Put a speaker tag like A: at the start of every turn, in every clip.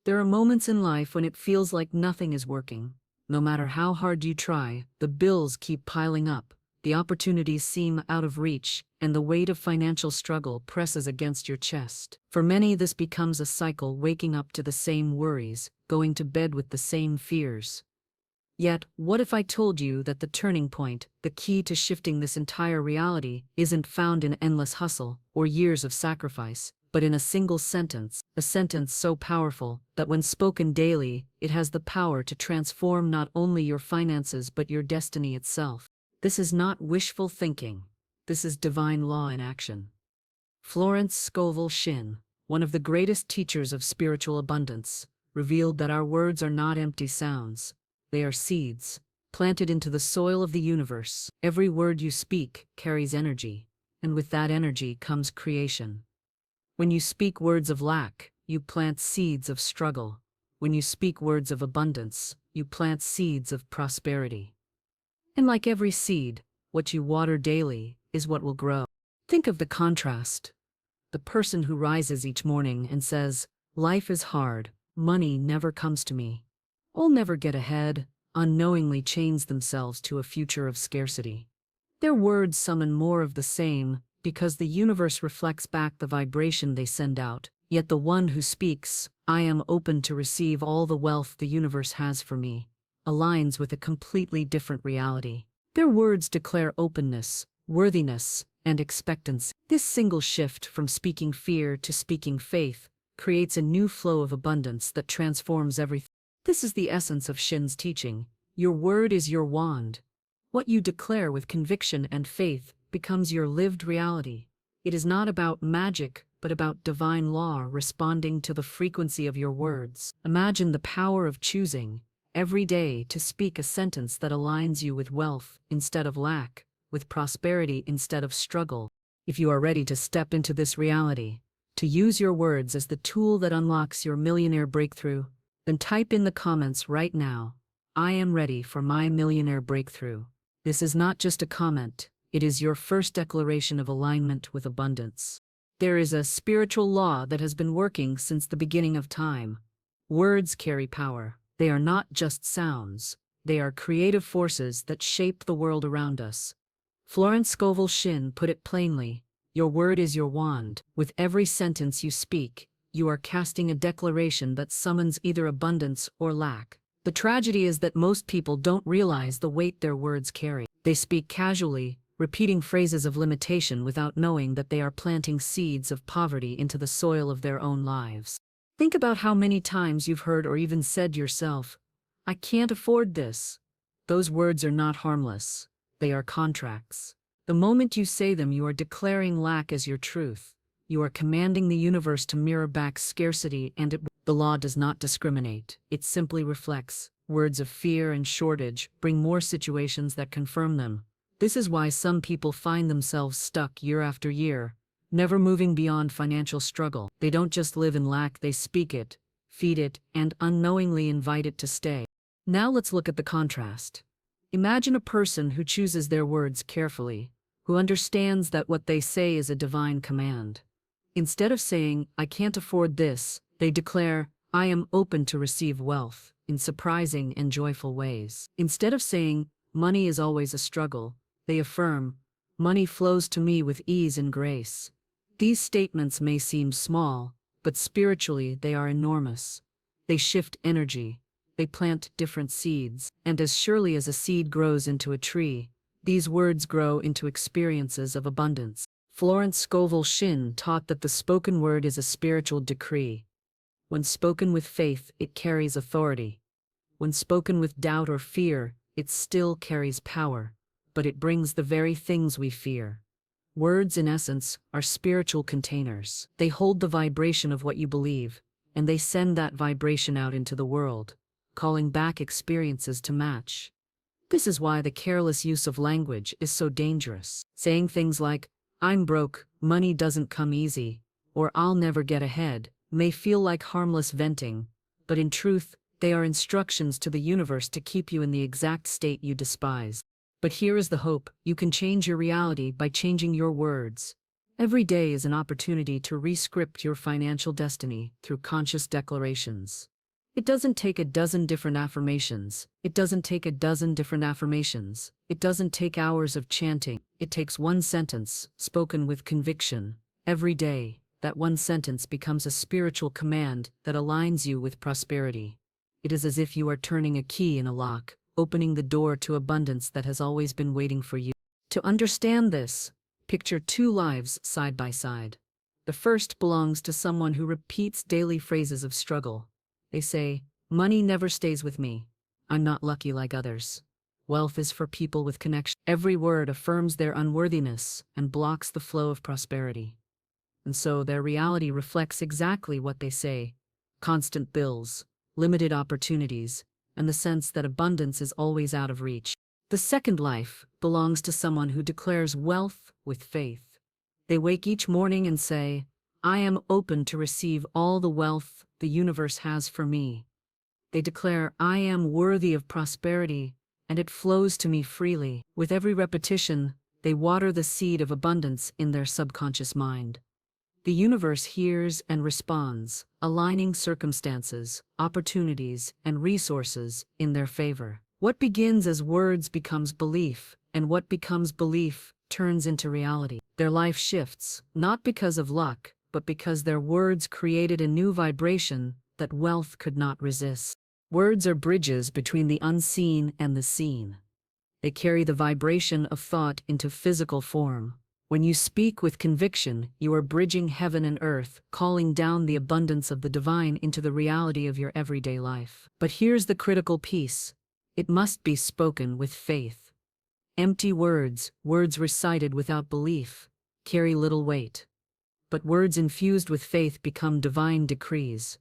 A: There are moments in life when it feels like nothing is working. No matter how hard you try, the bills keep piling up, the opportunities seem out of reach, and the weight of financial struggle presses against your chest. For many, this becomes a cycle, waking up to the same worries, going to bed with the same fears. Yet, what if I told you that the turning point, the key to shifting this entire reality, isn't found in endless hustle or years of sacrifice, but in a single sentence, a sentence so powerful that when spoken daily, it has the power to transform not only your finances but your destiny itself. This is not wishful thinking. This is divine law in action. Florence Scovel Shinn, one of the greatest teachers of spiritual abundance, revealed that our words are not empty sounds. They are seeds, planted into the soil of the universe. Every word you speak carries energy, and with that energy comes creation. When you speak words of lack, you plant seeds of struggle. When you speak words of abundance, you plant seeds of prosperity. And like every seed, what you water daily is what will grow. Think of the contrast. The person who rises each morning and says, "Life is hard, money never comes to me. I'll never get ahead," unknowingly chains themselves to a future of scarcity. Their words summon more of the same, because the universe reflects back the vibration they send out. Yet the one who speaks, "I am open to receive all the wealth the universe has for me," aligns with a completely different reality. Their words declare openness, worthiness, and expectancy. This single shift from speaking fear to speaking faith creates a new flow of abundance that transforms everything. This is the essence of Shinn's teaching. Your word is your wand. What you declare with conviction and faith becomes your lived reality. It is not about magic, but about divine law responding to the frequency of your words. Imagine the power of choosing, every day, to speak a sentence that aligns you with wealth instead of lack, with prosperity instead of struggle. If you are ready to step into this reality, to use your words as the tool that unlocks your millionaire breakthrough, then type in the comments right now, "I am ready for my millionaire breakthrough." This is not just a comment, it is your first declaration of alignment with abundance. There is a spiritual law that has been working since the beginning of time. Words carry power. They are not just sounds. They are creative forces that shape the world around us. Florence Scovel Shinn put it plainly, your word is your wand. With every sentence you speak, you are casting a declaration that summons either abundance or lack. The tragedy is that most people don't realize the weight their words carry. They speak casually, repeating phrases of limitation without knowing that they are planting seeds of poverty into the soil of their own lives. Think about how many times you've heard or even said yourself, "I can't afford this." Those words are not harmless. They are contracts. The moment you say them, you are declaring lack as your truth. You are commanding the universe to mirror back scarcity, and the law does not discriminate. It simply reflects. Words of fear and shortage bring more situations that confirm them. This is why some people find themselves stuck year after year, never moving beyond financial struggle. They don't just live in lack, they speak it, feed it, and unknowingly invite it to stay. Now let's look at the contrast. Imagine a person who chooses their words carefully, who understands that what they say is a divine command. Instead of saying, "I can't afford this," they declare, "I am open to receive wealth," in surprising and joyful ways. Instead of saying, "Money is always a struggle," they affirm, "Money flows to me with ease and grace." These statements may seem small, but spiritually they are enormous. They shift energy. They plant different seeds. And as surely as a seed grows into a tree, these words grow into experiences of abundance. Florence Scovel Shinn taught that the spoken word is a spiritual decree. When spoken with faith, it carries authority. When spoken with doubt or fear, it still carries power, but it brings the very things we fear. Words, in essence, are spiritual containers. They hold the vibration of what you believe, and they send that vibration out into the world, calling back experiences to match. This is why the careless use of language is so dangerous. Saying things like, "I'm broke, money doesn't come easy," or "I'll never get ahead," may feel like harmless venting, but in truth, they are instructions to the universe to keep you in the exact state you despise. But here is the hope: you can change your reality by changing your words. Every day is an opportunity to re-script your financial destiny through conscious declarations. It doesn't take a dozen different affirmations. It doesn't take a dozen different affirmations. It doesn't take hours of chanting. It takes one sentence, spoken with conviction. Every day, that one sentence becomes a spiritual command that aligns you with prosperity. It is as if you are turning a key in a lock, opening the door to abundance that has always been waiting for you. To understand this, picture two lives side by side. The first belongs to someone who repeats daily phrases of struggle. They say, "Money never stays with me. I'm not lucky like others. Wealth is for people with connection." Every word affirms their unworthiness and blocks the flow of prosperity. And so their reality reflects exactly what they say: constant bills, limited opportunities, and the sense that abundance is always out of reach. The second life belongs to someone who declares wealth with faith. They wake each morning and say, "I am open to receive all the wealth the universe has for me." They declare, "I am worthy of prosperity, and it flows to me freely." With every repetition, they water the seed of abundance in their subconscious mind. The universe hears and responds, aligning circumstances, opportunities, and resources in their favor. What begins as words becomes belief, and what becomes belief turns into reality. Their life shifts, not because of luck, but because their words created a new vibration that wealth could not resist. Words are bridges between the unseen and the seen. They carry the vibration of thought into physical form. When you speak with conviction, you are bridging heaven and earth, calling down the abundance of the divine into the reality of your everyday life. But here's the critical piece: it must be spoken with faith. Empty words, words recited without belief, carry little weight. But words infused with faith become divine decrees.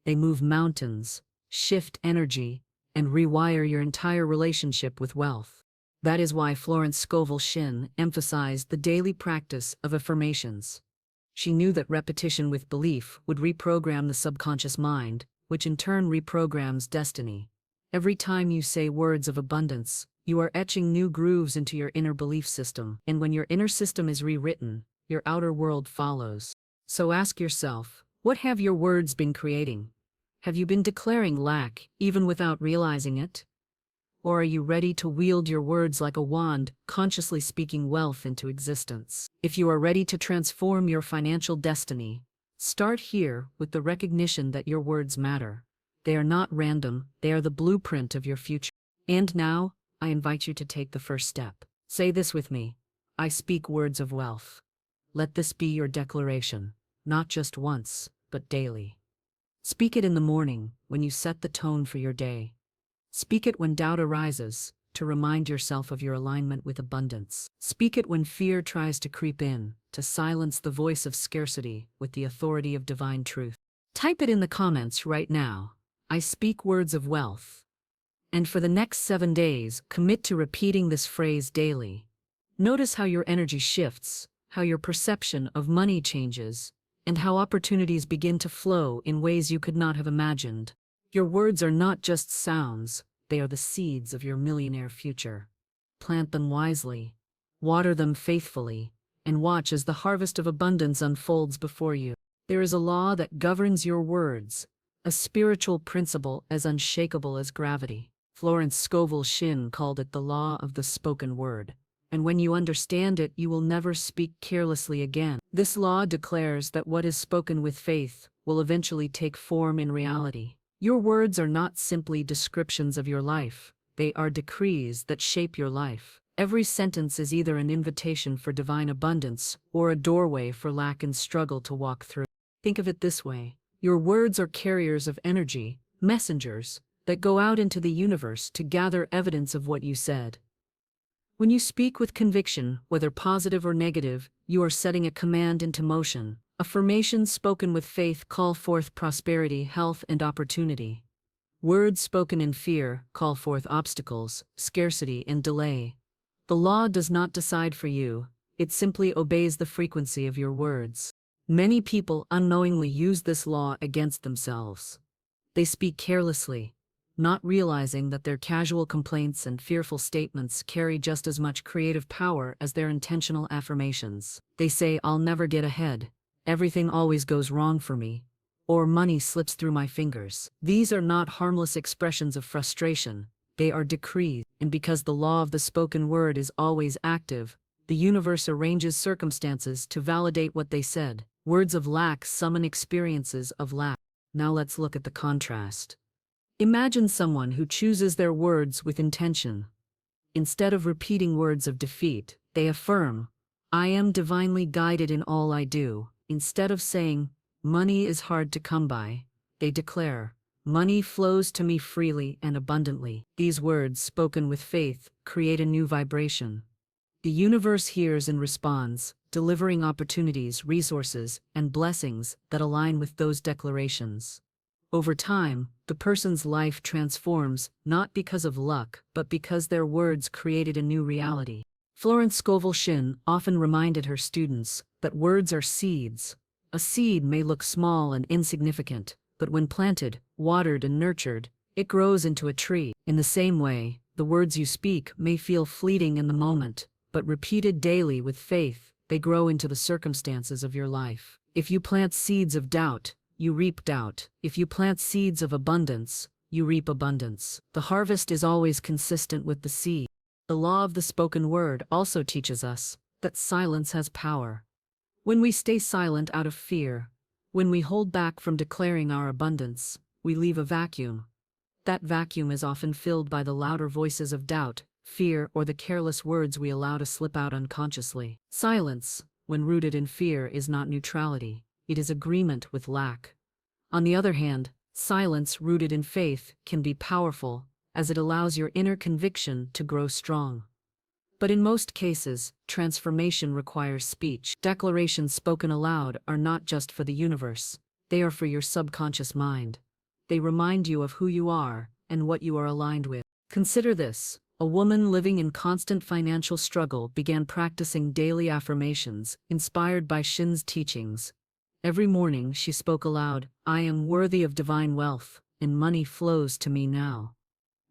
A: They move mountains, shift energy, and rewire your entire relationship with wealth. That is why Florence Scovel Shinn emphasized the daily practice of affirmations. She knew that repetition with belief would reprogram the subconscious mind, which in turn reprograms destiny. Every time you say words of abundance, you are etching new grooves into your inner belief system. And when your inner system is rewritten, your outer world follows. So ask yourself, what have your words been creating? Have you been declaring lack, even without realizing it? Or are you ready to wield your words like a wand, consciously speaking wealth into existence? If you are ready to transform your financial destiny, start here with the recognition that your words matter. They are not random, they are the blueprint of your future. And now, I invite you to take the first step. Say this with me: I speak words of wealth. Let this be your declaration, not just once, but daily. Speak it in the morning, when you set the tone for your day. Speak it when doubt arises, to remind yourself of your alignment with abundance. Speak it when fear tries to creep in, to silence the voice of scarcity with the authority of divine truth. Type it in the comments right now: I speak words of wealth. And for the next 7 days, commit to repeating this phrase daily. Notice how your energy shifts, how your perception of money changes, and how opportunities begin to flow in ways you could not have imagined. Your words are not just sounds, they are the seeds of your millionaire future. Plant them wisely, water them faithfully, and watch as the harvest of abundance unfolds before you. There is a law that governs your words, a spiritual principle as unshakable as gravity. Florence Scovel Shinn called it the law of the spoken word. And when you understand it, you will never speak carelessly again. This law declares that what is spoken with faith will eventually take form in reality. Your words are not simply descriptions of your life, they are decrees that shape your life. Every sentence is either an invitation for divine abundance or a doorway for lack and struggle to walk through. Think of it this way: your words are carriers of energy, messengers that go out into the universe to gather evidence of what you said. When you speak with conviction, whether positive or negative, you are setting a command into motion. Affirmations spoken with faith call forth prosperity, health, and opportunity. Words spoken in fear call forth obstacles, scarcity, and delay. The law does not decide for you, it simply obeys the frequency of your words. Many people unknowingly use this law against themselves. They speak carelessly, not realizing that their casual complaints and fearful statements carry just as much creative power as their intentional affirmations. They say, "I'll never get ahead. Everything always goes wrong for me." or money slips through my fingers. These are not harmless expressions of frustration, they are decrees, and because the law of the spoken word is always active, the universe arranges circumstances to validate what they said. Words of lack summon experiences of lack. Now let's look at the contrast. Imagine someone who chooses their words with intention. Instead of repeating words of defeat, they affirm, I am divinely guided in all I do. Instead of saying, money is hard to come by, they declare, money flows to me freely and abundantly. These words, spoken with faith, create a new vibration. The universe hears and responds, delivering opportunities, resources, and blessings that align with those declarations. Over time, the person's life transforms not because of luck, but because their words created a new reality. Florence Scovel Shinn often reminded her students that words are seeds. A seed may look small and insignificant, but when planted, watered, and nurtured, it grows into a tree. In the same way, the words you speak may feel fleeting in the moment, but repeated daily with faith, they grow into the circumstances of your life. If you plant seeds of doubt, you reap doubt. If you plant seeds of abundance, you reap abundance. The harvest is always consistent with the seed. The law of the spoken word also teaches us that silence has power. When we stay silent out of fear, when we hold back from declaring our abundance, we leave a vacuum. That vacuum is often filled by the louder voices of doubt, fear, or the careless words we allow to slip out unconsciously. Silence, when rooted in fear, is not neutrality. It is agreement with lack. On the other hand, silence rooted in faith can be powerful, as it allows your inner conviction to grow strong. But in most cases, transformation requires speech. Declarations spoken aloud are not just for the universe, they are for your subconscious mind. They remind you of who you are and what you are aligned with. Consider this. A woman living in constant financial struggle began practicing daily affirmations, inspired by Shinn's teachings. Every morning she spoke aloud, I am worthy of divine wealth, and money flows to me now.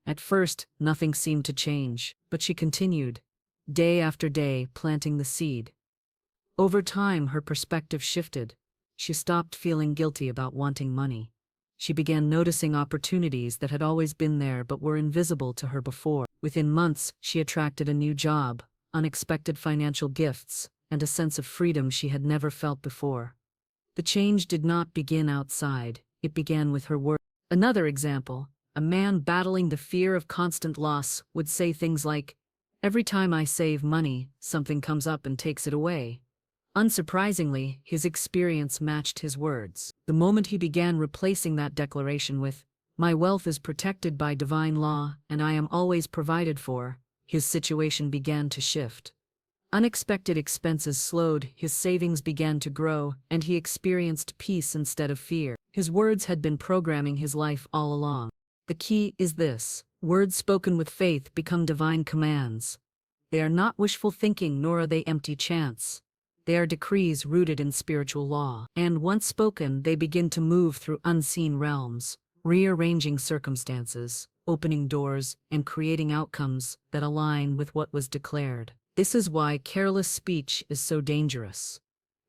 A: At first, nothing seemed to change, but she continued, day after day, planting the seed. Over time, her perspective shifted. She stopped feeling guilty about wanting money. She began noticing opportunities that had always been there but were invisible to her before. Within months, she attracted a new job, unexpected financial gifts, and a sense of freedom she had never felt before. The change did not begin outside, it began with her words. Another example, a man battling the fear of constant loss would say things like, every time I save money, something comes up and takes it away. Unsurprisingly, his experience matched his words. The moment he began replacing that declaration with, my wealth is protected by divine law and I am always provided for, his situation began to shift. Unexpected expenses slowed, his savings began to grow, and he experienced peace instead of fear. His words had been programming his life all along. The key is this: words spoken with faith become divine commands. They are not wishful thinking, nor are they empty chants. They are decrees rooted in spiritual law. And once spoken, they begin to move through unseen realms, rearranging circumstances, opening doors, and creating outcomes that align with what was declared. This is why careless speech is so dangerous.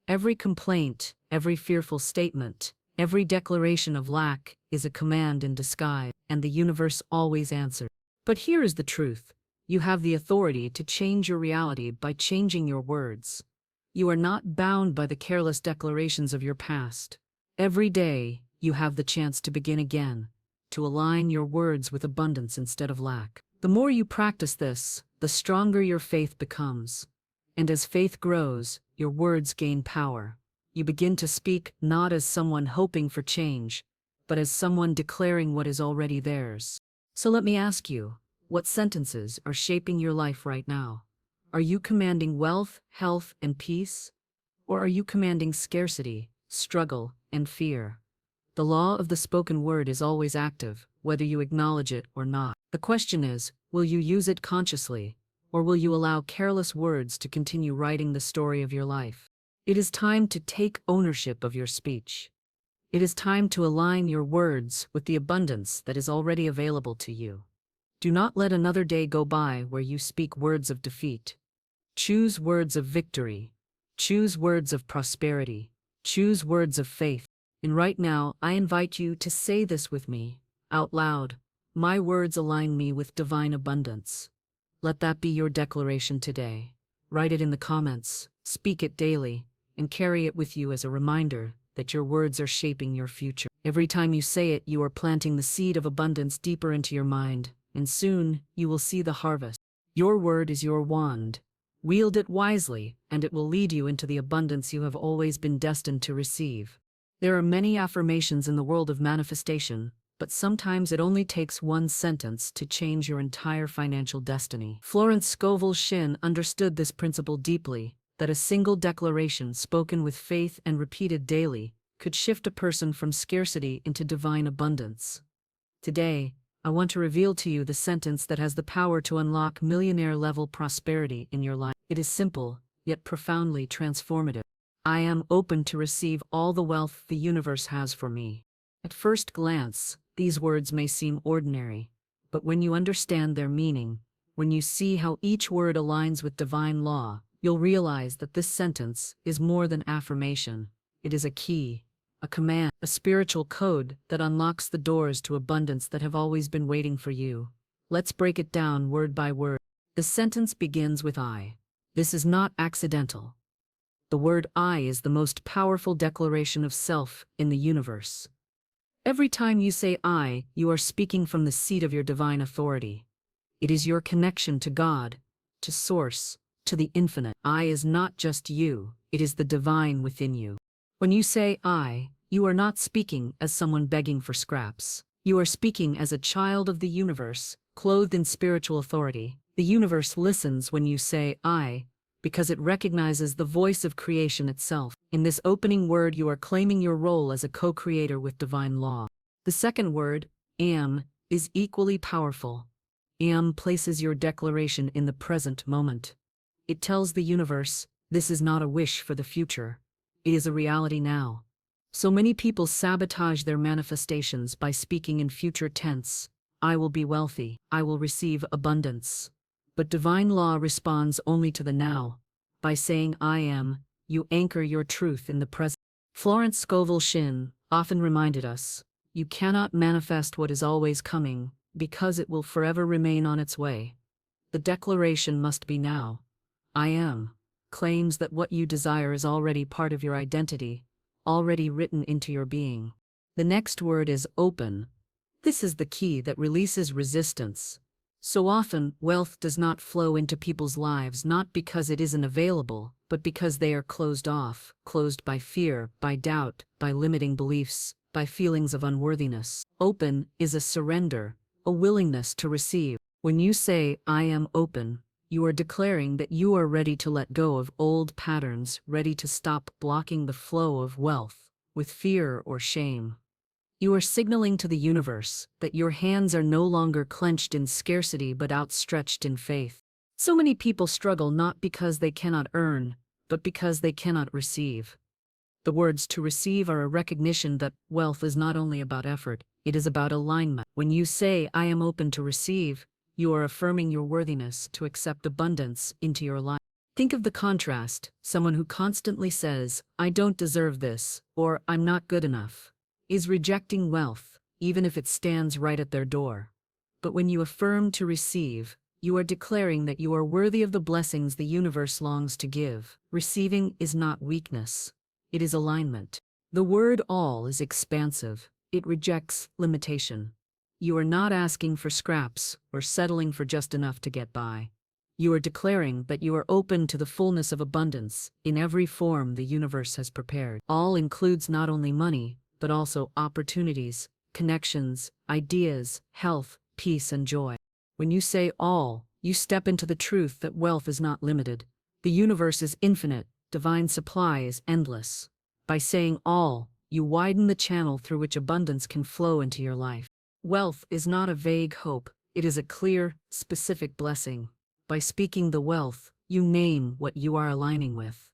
A: Every complaint, every fearful statement, every declaration of lack is a command in disguise, and the universe always answers. But here is the truth. You have the authority to change your reality by changing your words. You are not bound by the careless declarations of your past. Every day, you have the chance to begin again, to align your words with abundance instead of lack. The more you practice this, the stronger your faith becomes. And as faith grows, your words gain power. You begin to speak not as someone hoping for change, but as someone declaring what is already theirs. So let me ask you, what sentences are shaping your life right now? Are you commanding wealth, health, and peace? Or are you commanding scarcity, struggle, and fear? The law of the spoken word is always active, whether you acknowledge it or not. The question is, will you use it consciously, or will you allow careless words to continue writing the story of your life? It is time to take ownership of your speech. It is time to align your words with the abundance that is already available to you. Do not let another day go by where you speak words of defeat. Choose words of victory. Choose words of prosperity. Choose words of faith. And right now, I invite you to say this with me, out loud. My words align me with divine abundance. Let that be your declaration today. Write it in the comments, speak it daily, and carry it with you as a reminder that your words are shaping your future. Every time you say it, you are planting the seed of abundance deeper into your mind, and soon you will see the harvest. Your word is your wand. Wield it wisely, and it will lead you into the abundance you have always been destined to receive. There are many affirmations in the world of manifestation, but sometimes it only takes one sentence to change your entire financial destiny. Florence Scovel Shinn understood this principle deeply, that a single declaration spoken with faith and repeated daily could shift a person from scarcity into divine abundance. Today, I want to reveal to you the sentence that has the power to unlock millionaire-level prosperity in your life. It is simple, yet profoundly transformative. I am open to receive all the wealth the universe has for me. At first glance, these words may seem ordinary, but when you understand their meaning, when you see how each word aligns with divine law, you'll realize that this sentence is more than affirmation. It is a key, a command, a spiritual code that unlocks the doors to abundance that have always been waiting for you. Let's break it down word by word. The sentence begins with I. This is not accidental. The word I is the most powerful declaration of self in the universe. Every time you say I, you are speaking from the seat of your divine authority. It is your connection to God, to Source, to the infinite. I is not just you, it is the divine within you. When you say I, you are not speaking as someone begging for scraps. You are speaking as a child of the universe, clothed in spiritual authority. The universe listens when you say I, because it recognizes the voice of creation itself. In this opening word, you are claiming your role as a co-creator with divine law. The second word, am, is equally powerful. Am places your declaration in the present moment. It tells the universe, this is not a wish for the future. It is a reality now. So many people sabotage their manifestations by speaking in future tense. I will be wealthy. I will receive abundance. But divine law responds only to the now. By saying I am, you anchor your truth in the present. Florence Scovel Shinn often reminded us, you cannot manifest what is always coming, because it will forever remain on its way. The declaration must be now. I am claims that what you desire is already part of your identity, already written into your being. The next word is open. This is the key that releases resistance. So often, wealth does not flow into people's lives not because it isn't available, but because they are closed off, closed by fear, by doubt, by limiting beliefs, by feelings of unworthiness. Open is a surrender, a willingness to receive. When you say, I am open, you are declaring that you are ready to let go of old patterns, ready to stop blocking the flow of wealth with fear or shame. You are signaling to the universe that your hands are no longer clenched in scarcity but outstretched in faith. So many people struggle not because they cannot earn, but because they cannot receive. The words to receive are a recognition that wealth is not only about effort, it is about alignment. When you say, I am open to receive, you are affirming your worthiness to accept abundance into your life. Think of the contrast, someone who constantly says, I don't deserve this, or I'm not good enough, is rejecting wealth, even if it stands right at their door. But when you affirm to receive, you are declaring that you are worthy of the blessings the universe longs to give. Receiving is not weakness. It is alignment. The word all is expansive. It rejects limitation. You are not asking for scraps or settling for just enough to get by. You are declaring that you are open to the fullness of abundance in every form the universe has prepared. All includes not only money, but also opportunities, connections, ideas, health, peace, and joy. When you say all, you step into the truth that wealth is not limited. The universe is infinite, divine supply is endless. By saying all, you widen the channel through which abundance can flow into your life. Wealth is not a vague hope, it is a clear, specific blessing. By speaking the wealth, you name what you are aligning with.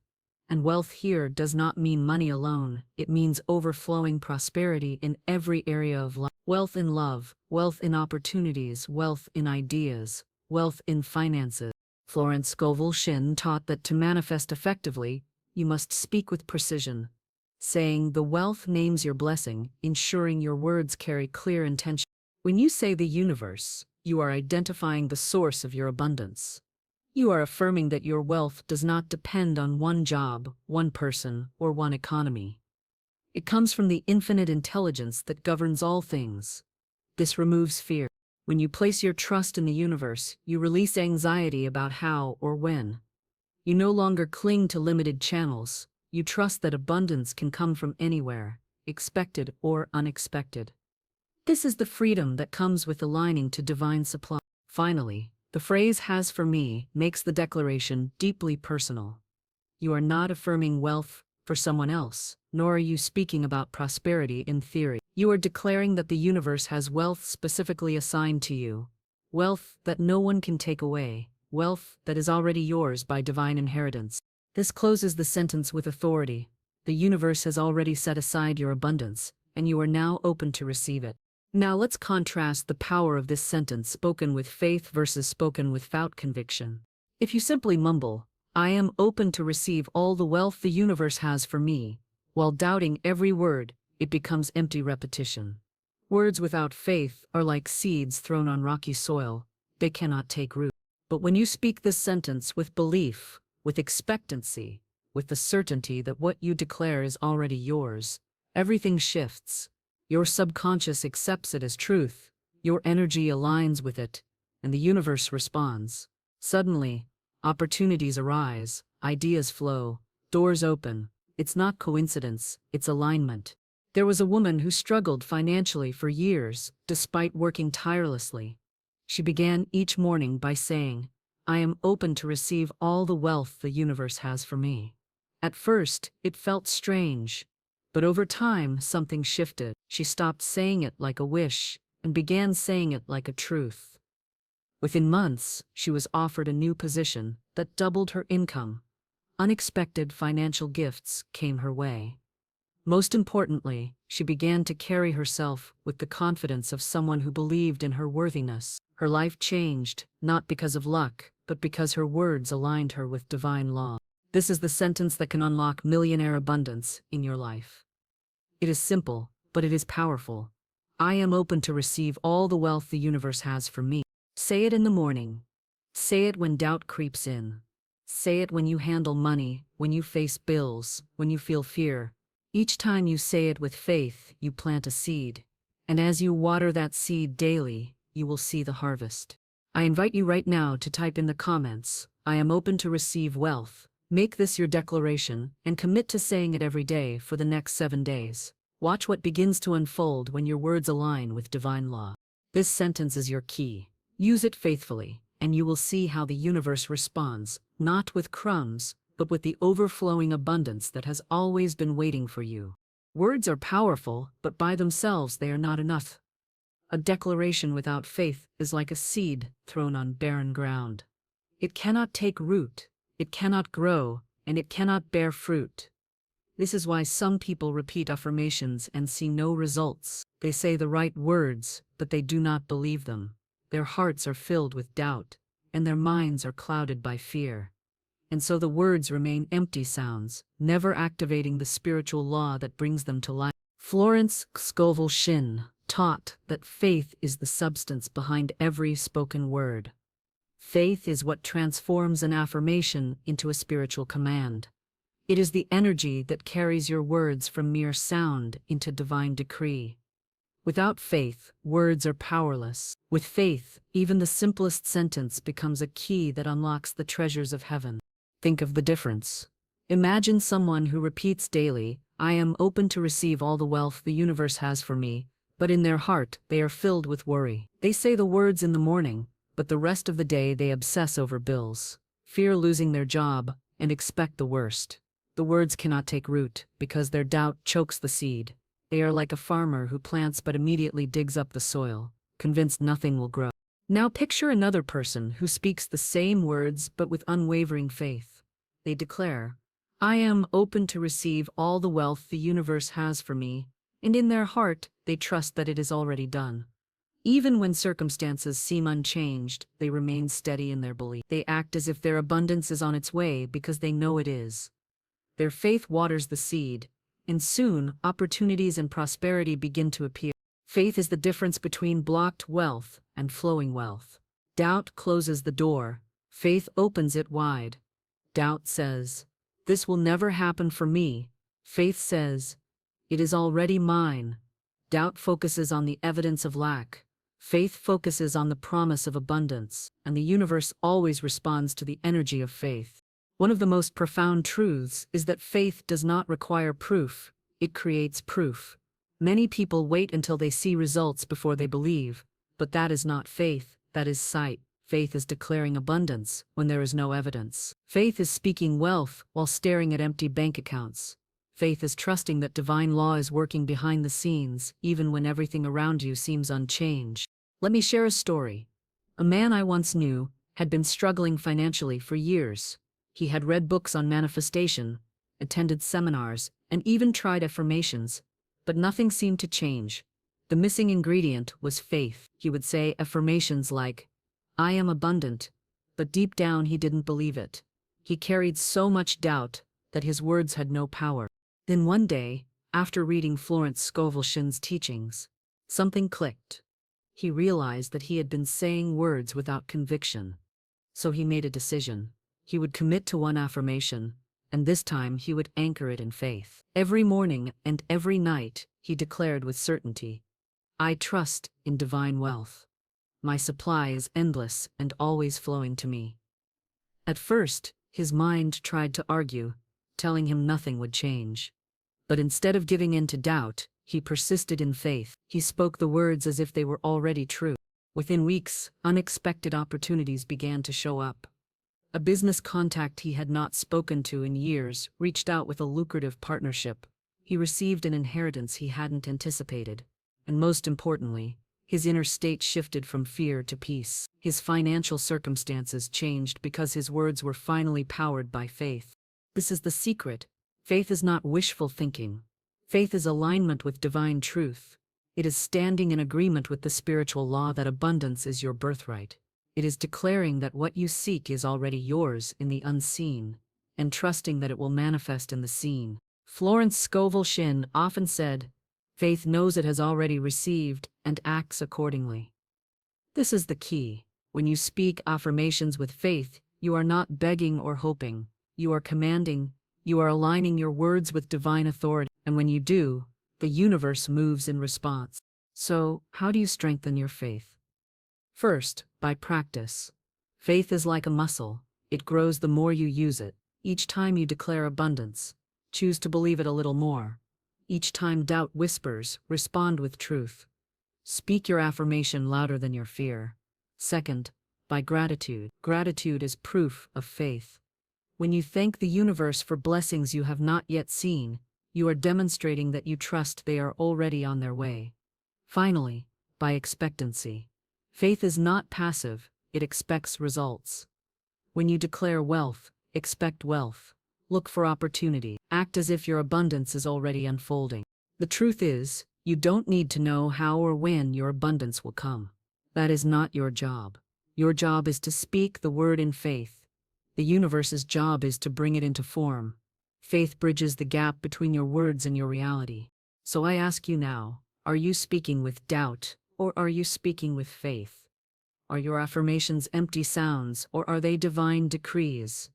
A: And wealth here does not mean money alone, it means overflowing prosperity in every area of life. Wealth in love, wealth in opportunities, wealth in ideas, wealth in finances. Florence Scovel Shinn taught that to manifest effectively, you must speak with precision. saying the wealth names your blessing, ensuring your words carry clear intention. When you say the universe, you are identifying the source of your abundance. You are affirming that your wealth does not depend on one job, one person, or one economy. It comes from the infinite intelligence that governs all things. This removes fear. When you place your trust in the universe, you release anxiety about how or when. You no longer cling to limited channels. You trust that abundance can come from anywhere, expected or unexpected. This is the freedom that comes with aligning to divine supply. Finally, the phrase "has for me" makes the declaration deeply personal. You are not affirming wealth for someone else, nor are you speaking about prosperity in theory. You are declaring that the universe has wealth specifically assigned to you, wealth that no one can take away, wealth that is already yours by divine inheritance. This closes the sentence with authority. The universe has already set aside your abundance, and you are now open to receive it. Now let's contrast the power of this sentence spoken with faith versus spoken without conviction. If you simply mumble, "I am open to receive all the wealth the universe has for me," while doubting every word, it becomes empty repetition. Words without faith are like seeds thrown on rocky soil. They cannot take root. But when you speak this sentence with belief, with expectancy, with the certainty that what you declare is already yours, everything shifts. Your subconscious accepts it as truth, your energy aligns with it, and the universe responds. Suddenly, opportunities arise, ideas flow, doors open. It's not coincidence, it's alignment. There was a woman who struggled financially for years, despite working tirelessly. She began each morning by saying, "I am open to receive all the wealth the universe has for me." At first, it felt strange. But over time, something shifted. She stopped saying it like a wish and began saying it like a truth. Within months, she was offered a new position that doubled her income. Unexpected financial gifts came her way. Most importantly, she began to carry herself with the confidence of someone who believed in her worthiness. Her life changed, not because of luck, but because her words aligned her with divine law. This is the sentence that can unlock millionaire abundance in your life. It is simple, but it is powerful. I am open to receive all the wealth the universe has for me. Say it in the morning. Say it when doubt creeps in. Say it when you handle money, when you face bills, when you feel fear. Each time you say it with faith, you plant a seed. And as you water that seed daily, you will see the harvest. I invite you right now to type in the comments, "I am open to receive wealth." Make this your declaration and commit to saying it every day for the next 7 days. Watch what begins to unfold when your words align with divine law. This sentence is your key. Use it faithfully, and you will see how the universe responds, not with crumbs, but with the overflowing abundance that has always been waiting for you. Words are powerful, but by themselves they are not enough. A declaration without faith is like a seed thrown on barren ground. It cannot take root. It cannot grow, and it cannot bear fruit. This is why some people repeat affirmations and see no results. They say the right words, but they do not believe them. Their hearts are filled with doubt, and their minds are clouded by fear. And so the words remain empty sounds, never activating the spiritual law that brings them to life. Florence Scovel Shinn taught that faith is the substance behind every spoken word. Faith is what transforms an affirmation into a spiritual command. It is the energy that carries your words from mere sound into divine decree. Without faith, words are powerless. With faith, even the simplest sentence becomes a key that unlocks the treasures of heaven. Think of the difference. Imagine someone who repeats daily, "I am open to receive all the wealth the universe has for me," but in their heart, they are filled with worry. They say the words in the morning, but the rest of the day they obsess over bills, fear losing their job, and expect the worst. The words cannot take root because their doubt chokes the seed. They are like a farmer who plants but immediately digs up the soil, convinced nothing will grow. Now picture another person who speaks the same words but with unwavering faith. They declare, "I am open to receive all the wealth the universe has for me," and in their heart, they trust that it is already done. Even when circumstances seem unchanged, they remain steady in their belief. They act as if their abundance is on its way because they know it is. Their faith waters the seed, And soon, opportunities and prosperity begin to appear. Faith is the difference between blocked wealth and flowing wealth. Doubt closes the door, faith opens it wide. Doubt says, "This will never happen for me." Faith says, "It is already mine." Doubt focuses on the evidence of lack. Faith focuses on the promise of abundance, and the universe always responds to the energy of faith. One of the most profound truths is that faith does not require proof, it creates proof. Many people wait until they see results before they believe, but that is not faith, that is sight. Faith is declaring abundance when there is no evidence. Faith is speaking wealth while staring at empty bank accounts. Faith is trusting that divine law is working behind the scenes, even when everything around you seems unchanged. Let me share a story. A man I once knew had been struggling financially for years. He had read books on manifestation, attended seminars, and even tried affirmations, but nothing seemed to change. The missing ingredient was faith. He would say affirmations like, "I am abundant," but deep down he didn't believe it. He carried so much doubt that his words had no power. Then one day, after reading Florence Scovel Shinn's teachings, something clicked. He realized that he had been saying words without conviction. So he made a decision. He would commit to one affirmation, and this time he would anchor it in faith. Every morning and every night, he declared with certainty, "I trust in divine wealth. My supply is endless and always flowing to me." At first, his mind tried to argue, telling him nothing would change. But instead of giving in to doubt, he persisted in faith. He spoke the words as if they were already true. Within weeks, unexpected opportunities began to show up. A business contact he had not spoken to in years reached out with a lucrative partnership. He received an inheritance he hadn't anticipated. And most importantly, his inner state shifted from fear to peace. His financial circumstances changed because his words were finally powered by faith. This is the secret. Faith is not wishful thinking. Faith is alignment with divine truth. It is standing in agreement with the spiritual law that abundance is your birthright. It is declaring that what you seek is already yours in the unseen, and trusting that it will manifest in the seen. Florence Scovel Shinn often said, "Faith knows it has already received and acts accordingly." This is the key. When you speak affirmations with faith, you are not begging or hoping. You are commanding. You are aligning your words with divine authority. And when you do, the universe moves in response. So, how do you strengthen your faith? First, by practice. Faith is like a muscle. It grows the more you use it. Each time you declare abundance, choose to believe it a little more. Each time doubt whispers, respond with truth. Speak your affirmation louder than your fear. Second, by gratitude. Gratitude is proof of faith. When you thank the universe for blessings you have not yet seen, you are demonstrating that you trust they are already on their way. Finally, by expectancy. Faith is not passive, it expects results. When you declare wealth, expect wealth. Look for opportunity. Act as if your abundance is already unfolding. The truth is, you don't need to know how or when your abundance will come. That is not your job. Your job is to speak the word in faith. The universe's job is to bring it into form. Faith bridges the gap between your words and your reality. So I ask you now, are you speaking with doubt, or are you speaking with faith? Are your affirmations empty sounds, or are they divine decrees?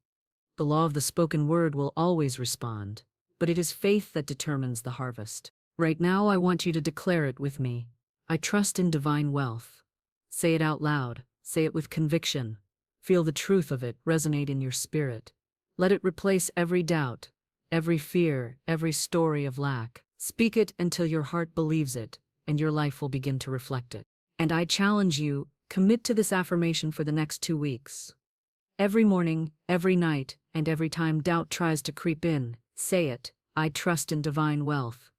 A: The law of the spoken word will always respond, but it is faith that determines the harvest. Right now I want you to declare it with me. I trust in divine wealth. Say it out loud, say it with conviction. Feel the truth of it resonate in your spirit. Let it replace every doubt, every fear, every story of lack. Speak it until your heart believes it, and your life will begin to reflect it. And I challenge you, commit to this affirmation for the next 2 weeks. Every morning, every night, and every time doubt tries to creep in, say it, I trust in divine wealth.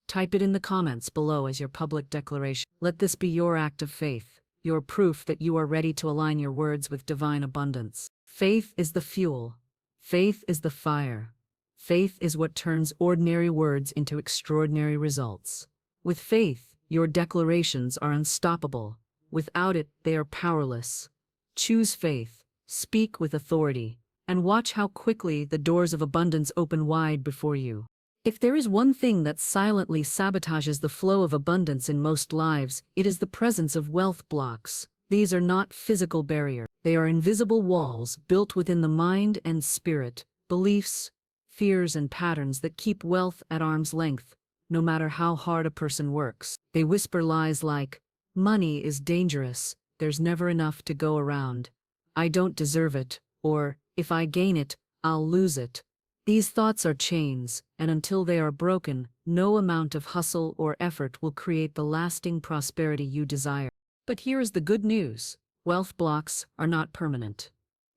A: Type it in the comments below as your public declaration. Let this be your act of faith, your proof that you are ready to align your words with divine abundance. Faith is the fuel. Faith is the fire. Faith is what turns ordinary words into extraordinary results. With faith, your declarations are unstoppable. Without it, they are powerless. Choose faith, speak with authority, and watch how quickly the doors of abundance open wide before you. If there is one thing that silently sabotages the flow of abundance in most lives, it is the presence of wealth blocks. These are not physical barriers. They are invisible walls built within the mind and spirit, beliefs, fears, and patterns that keep wealth at arm's length, no matter how hard a person works. They whisper lies like, "Money is dangerous, there's never enough to go around. I don't deserve it," or, "If I gain it, I'll lose it." These thoughts are chains, and until they are broken, no amount of hustle or effort will create the lasting prosperity you desire. But here is the good news. Wealth blocks are not permanent.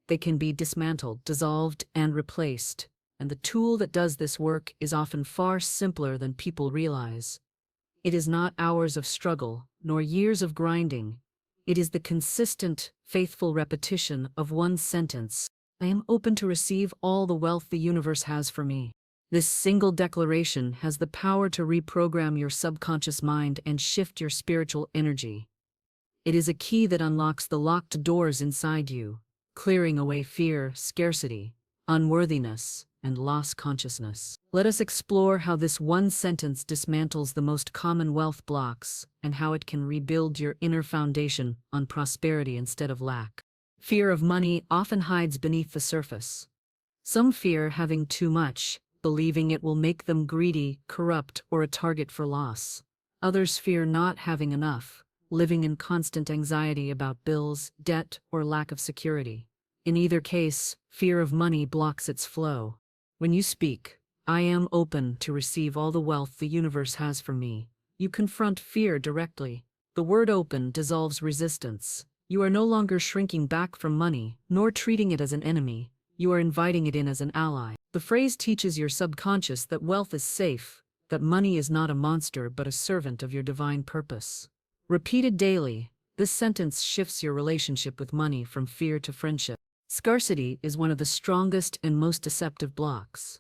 A: They can be dismantled, dissolved, and replaced, and the tool that does this work is often far simpler than people realize. It is not hours of struggle, nor years of grinding. It is the consistent, faithful repetition of one sentence: "I am open to receive all the wealth the universe has for me." This single declaration has the power to reprogram your subconscious mind and shift your spiritual energy. It is a key that unlocks the locked doors inside you, clearing away fear, scarcity, unworthiness, and loss consciousness. Let us explore how this one sentence dismantles the most common wealth blocks and how it can rebuild your inner foundation on prosperity instead of lack. Fear of money often hides beneath the surface. Some fear having too much, believing it will make them greedy, corrupt, or a target for loss. Others fear not having enough, living in constant anxiety about bills, debt, or lack of security. In either case, fear of money blocks its flow. When you speak, "I am open to receive all the wealth the universe has for me," you confront fear directly. The word open dissolves resistance. You are no longer shrinking back from money, nor treating it as an enemy. You are inviting it in as an ally. The phrase teaches your subconscious that wealth is safe, that money is not a monster but a servant of your divine purpose. Repeated daily, this sentence shifts your relationship with money from fear to friendship. Scarcity is one of the strongest and most deceptive blocks.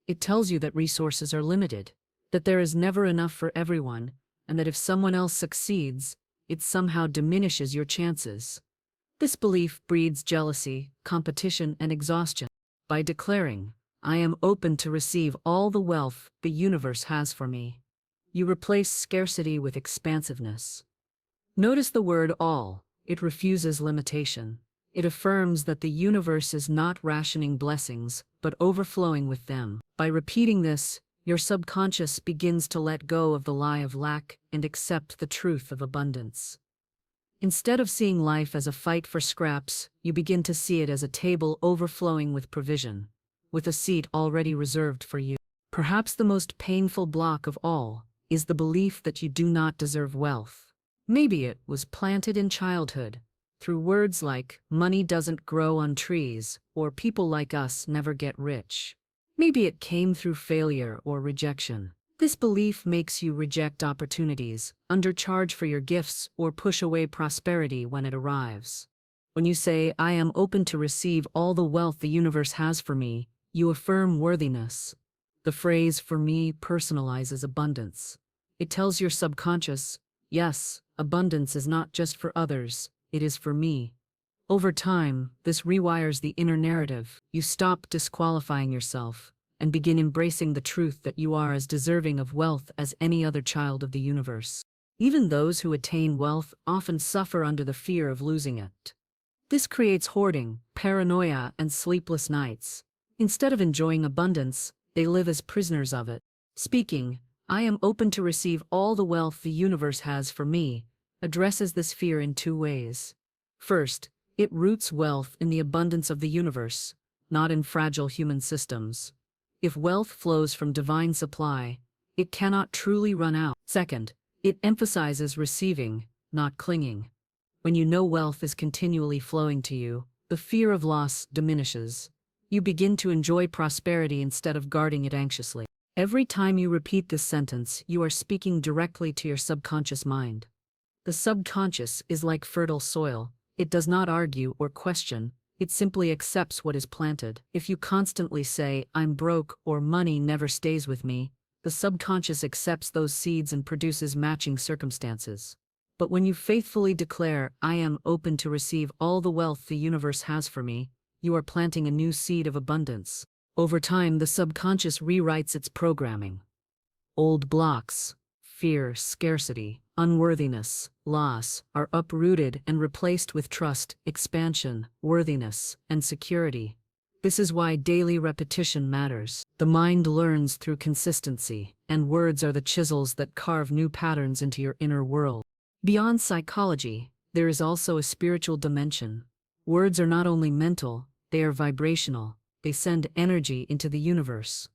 A: It tells you that resources are limited, that there is never enough for everyone, and that if someone else succeeds, it somehow diminishes your chances. This belief breeds jealousy, competition, and exhaustion. By declaring, "I am open to receive all the wealth the universe has for me," you replace scarcity with expansiveness. Notice the word all. It refuses limitation. It affirms that the universe is not rationing blessings, but overflowing with them. By repeating this, your subconscious begins to let go of the lie of lack and accept the truth of abundance. Instead of seeing life as a fight for scraps, you begin to see it as a table overflowing with provision, with a seat already reserved for you. Perhaps the most painful block of all is the belief that you do not deserve wealth. Maybe it was planted in childhood, through words like, "Money doesn't grow on trees," or "People like us never get rich." Maybe it came through failure or rejection. This belief makes you reject opportunities, undercharge for your gifts, or push away prosperity when it arrives. When you say, "I am open to receive all the wealth the universe has for me," you affirm worthiness. The phrase "for me" personalizes abundance. It tells your subconscious, "Yes, abundance is not just for others, it is for me." Over time, this rewires the inner narrative. You stop disqualifying yourself and begin embracing the truth that you are as deserving of wealth as any other child of the universe. Even those who attain wealth often suffer under the fear of losing it. This creates hoarding, paranoia, and sleepless nights. Instead of enjoying abundance, they live as prisoners of it. Speaking, "I am open to receive all the wealth the universe has for me," addresses this fear in two ways. First, it roots wealth in the abundance of the universe, not in fragile human systems. If wealth flows from divine supply, it cannot truly run out. Second, it emphasizes receiving, not clinging. When you know wealth is continually flowing to you, the fear of loss diminishes. You begin to enjoy prosperity instead of guarding it anxiously. Every time you repeat this sentence, you are speaking directly to your subconscious mind. The subconscious is like fertile soil. It does not argue or question. It simply accepts what is planted. If you constantly say, "I'm broke," or "money never stays with me," the subconscious accepts those seeds and produces matching circumstances. But when you faithfully declare, "I am open to receive all the wealth the universe has for me," you are planting a new seed of abundance. Over time, the subconscious rewrites its programming. Old blocks, fear, scarcity, unworthiness, loss, are uprooted and replaced with trust, expansion, worthiness, and security. This is why daily repetition matters. The mind learns through consistency, and words are the chisels that carve new patterns into your inner world. Beyond psychology, there is also a spiritual dimension. Words are not only mental, they are vibrational. They send energy into the universe.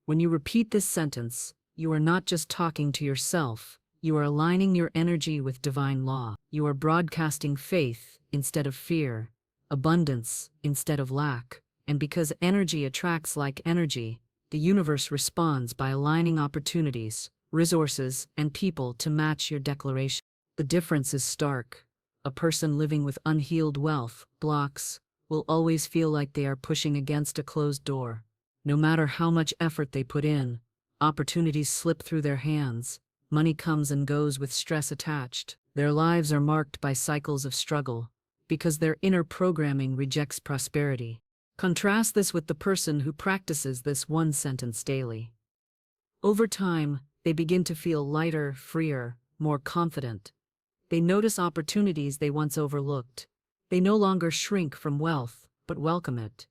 A: When you repeat this sentence, you are not just talking to yourself, you are aligning your energy with divine law. You are broadcasting faith instead of fear, abundance instead of lack. And because energy attracts like energy, the universe responds by aligning opportunities, resources, and people to match your declaration. The difference is stark. A person living with unhealed wealth blocks will always feel like they are pushing against a closed door. No matter how much effort they put in, opportunities slip through their hands, money comes and goes with stress attached. Their lives are marked by cycles of struggle, because their inner programming rejects prosperity. Contrast this with the person who practices this one sentence daily. Over time, they begin to feel lighter, freer, more confident. They notice opportunities they once overlooked. They no longer shrink from wealth, but welcome it.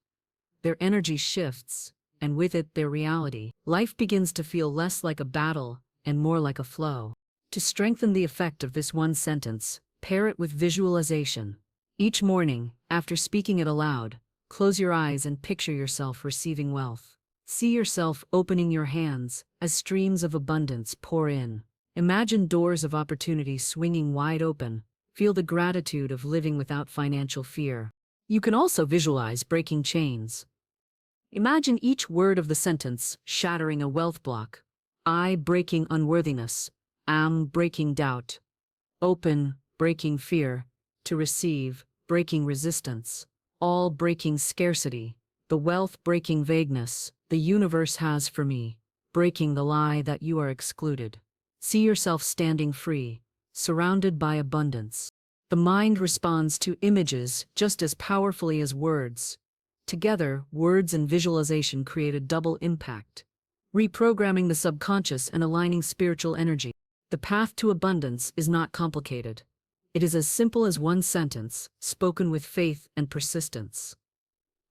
A: Their energy shifts, and with it their reality. Life begins to feel less like a battle and more like a flow. To strengthen the effect of this one sentence, pair it with visualization. Each morning, after speaking it aloud, close your eyes and picture yourself receiving wealth. See yourself opening your hands as streams of abundance pour in. Imagine doors of opportunity swinging wide open. Feel the gratitude of living without financial fear. You can also visualize breaking chains. Imagine each word of the sentence shattering a wealth block. I breaking unworthiness. Am breaking doubt. Open, breaking fear. To receive, breaking resistance. All breaking scarcity. The wealth breaking vagueness the universe has for me. Breaking the lie that you are excluded. See yourself standing free, surrounded by abundance. The mind responds to images just as powerfully as words. Together, words and visualization create a double impact, reprogramming the subconscious and aligning spiritual energy. The path to abundance is not complicated. It is as simple as one sentence, spoken with faith and persistence.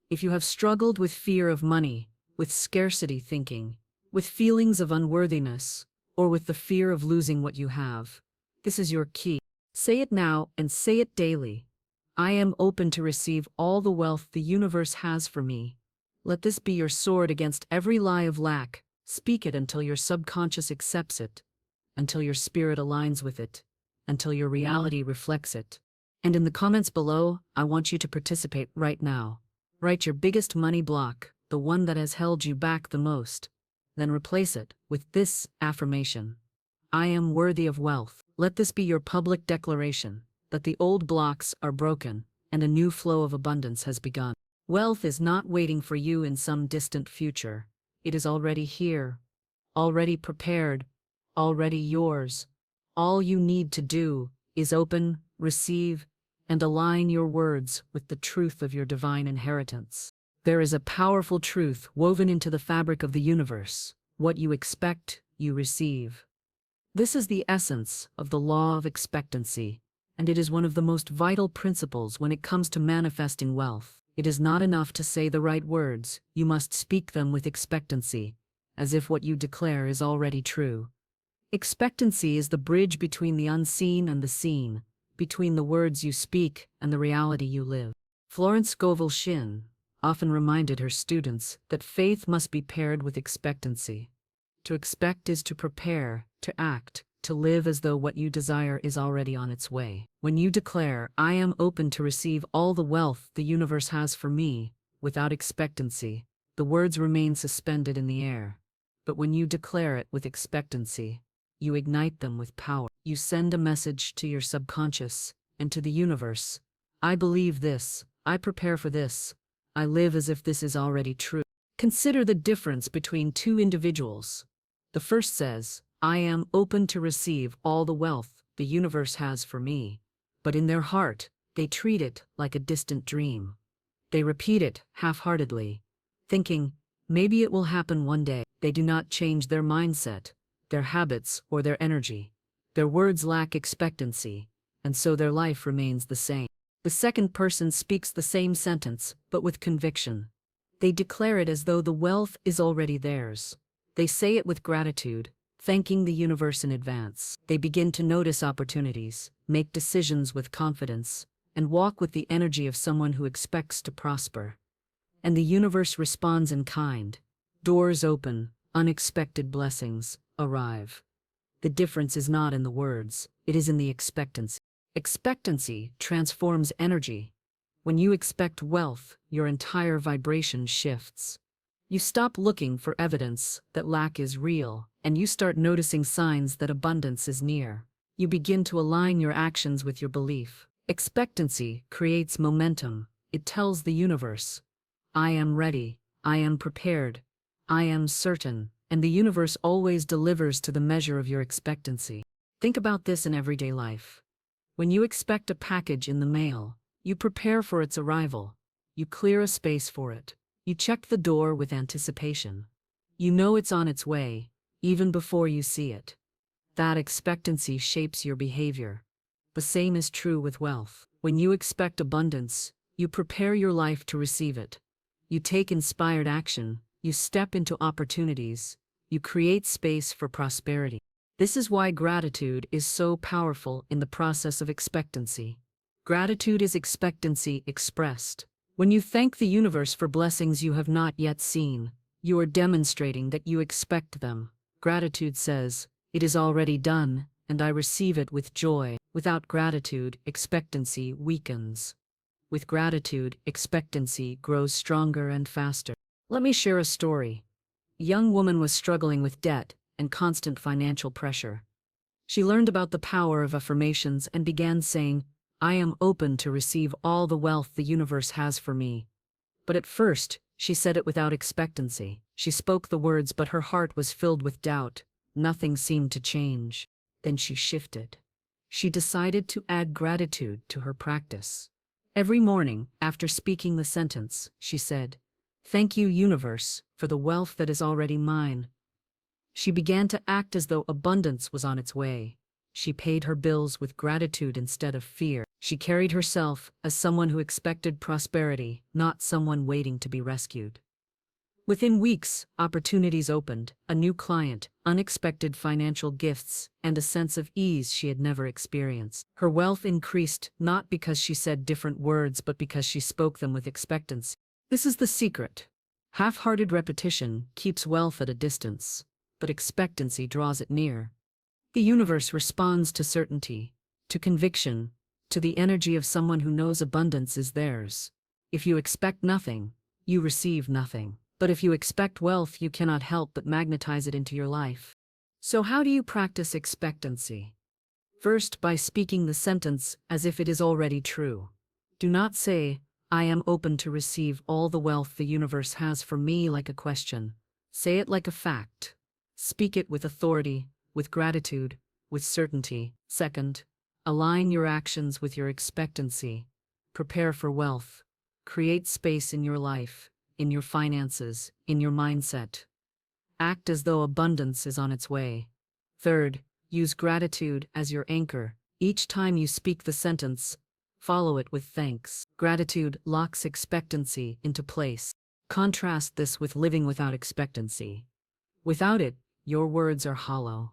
A: If you have struggled with fear of money, with scarcity thinking, with feelings of unworthiness, or with the fear of losing what you have, this is your key. Say it now and say it daily. I am open to receive all the wealth the universe has for me. Let this be your sword against every lie of lack. Speak it until your subconscious accepts it, until your spirit aligns with it, until your reality reflects it. And in the comments below, I want you to participate right now. Write your biggest money block, the one that has held you back the most. Then replace it with this affirmation. I am worthy of wealth. Let this be your public declaration that the old blocks are broken and a new flow of abundance has begun. Wealth is not waiting for you in some distant future. It is already here, already prepared, already yours. All you need to do is open, receive, and align your words with the truth of your divine inheritance. There is a powerful truth woven into the fabric of the universe. What you expect, you receive. This is the essence of the law of expectancy, and it is one of the most vital principles when it comes to manifesting wealth. It is not enough to say the right words, you must speak them with expectancy, as if what you declare is already true. Expectancy is the bridge between the unseen and the seen, between the words you speak and the reality you live. Florence Scovel Shinn often reminded her students that faith must be paired with expectancy. To expect is to prepare, to act, to live as though what you desire is already on its way. When you declare, I am open to receive all the wealth the universe has for me, without expectancy, the words remain suspended in the air. But when you declare it with expectancy, you ignite them with power. You send a message to your subconscious and to the universe. I believe this. I prepare for this. I live as if this is already true. Consider the difference between two individuals. The first says, I am open to receive all the wealth the universe has for me. But in their heart, they treat it like a distant dream. They repeat it half-heartedly, thinking, Maybe it will happen one day. They do not change their mindset, their habits, or their energy. Their words lack expectancy, and so their life remains the same. The second person speaks the same sentence, but with conviction. They declare it as though the wealth is already theirs. They say it with gratitude, thanking the universe in advance. They begin to notice opportunities, make decisions with confidence, and walk with the energy of someone who expects to prosper. And the universe responds in kind. Doors open, unexpected blessings arrive. The difference is not in the words, it is in the expectancy. Expectancy transforms energy. When you expect wealth, your entire vibration shifts. You stop looking for evidence that lack is real, and you start noticing signs that abundance is near. You begin to align your actions with your belief. Expectancy creates momentum. It tells the universe, I am ready, I am prepared, I am certain, and the universe always delivers to the measure of your expectancy. Think about this in everyday life. When you expect a package in the mail, you prepare for its arrival. You clear a space for it. You check the door with anticipation. You know it's on its way, even before you see it. That expectancy shapes your behavior. The same is true with wealth. When you expect abundance, you prepare your life to receive it. You take inspired action, you step into opportunities, you create space for prosperity. This is why gratitude is so powerful in the process of expectancy. Gratitude is expectancy expressed. When you thank the universe for blessings you have not yet seen, you are demonstrating that you expect them. Gratitude says, it is already done, and I receive it with joy. Without gratitude, expectancy weakens. With gratitude, expectancy grows stronger and faster. Let me share a story. A young woman was struggling with debt and constant financial pressure. She learned about the power of affirmations and began saying, I am open to receive all the wealth the universe has for me. But at first, she said it without expectancy. She spoke the words, but her heart was filled with doubt. Nothing seemed to change. Then she shifted. She decided to add gratitude to her practice. Every morning, after speaking the sentence, she said, Thank you, universe, for the wealth that is already mine. She began to act as though abundance was on its way. She paid her bills with gratitude instead of fear. She carried herself as someone who expected prosperity, not someone waiting to be rescued. Within weeks, opportunities opened, a new client, unexpected financial gifts, and a sense of ease she had never experienced. Her wealth increased not because she said different words but because she spoke them with expectancy. This is the secret. Half-hearted repetition keeps wealth at a distance, but expectancy draws it near. The universe responds to certainty, to conviction, to the energy of someone who knows abundance is theirs. If you expect nothing, you receive nothing. But if you expect wealth, you cannot help but magnetize it into your life. So how do you practice expectancy? First, by speaking the sentence as if it is already true. Do not say, I am open to receive all the wealth the universe has for me like a question. Say it like a fact. Speak it with authority, with gratitude, with certainty. Second, align your actions with your expectancy. Prepare for wealth. Create space in your life, in your finances, in your mindset. Act as though abundance is on its way. Third, use gratitude as your anchor. Each time you speak the sentence, follow it with thanks. Gratitude locks expectancy into place. Contrast this with living without expectancy. Without it, your words are hollow.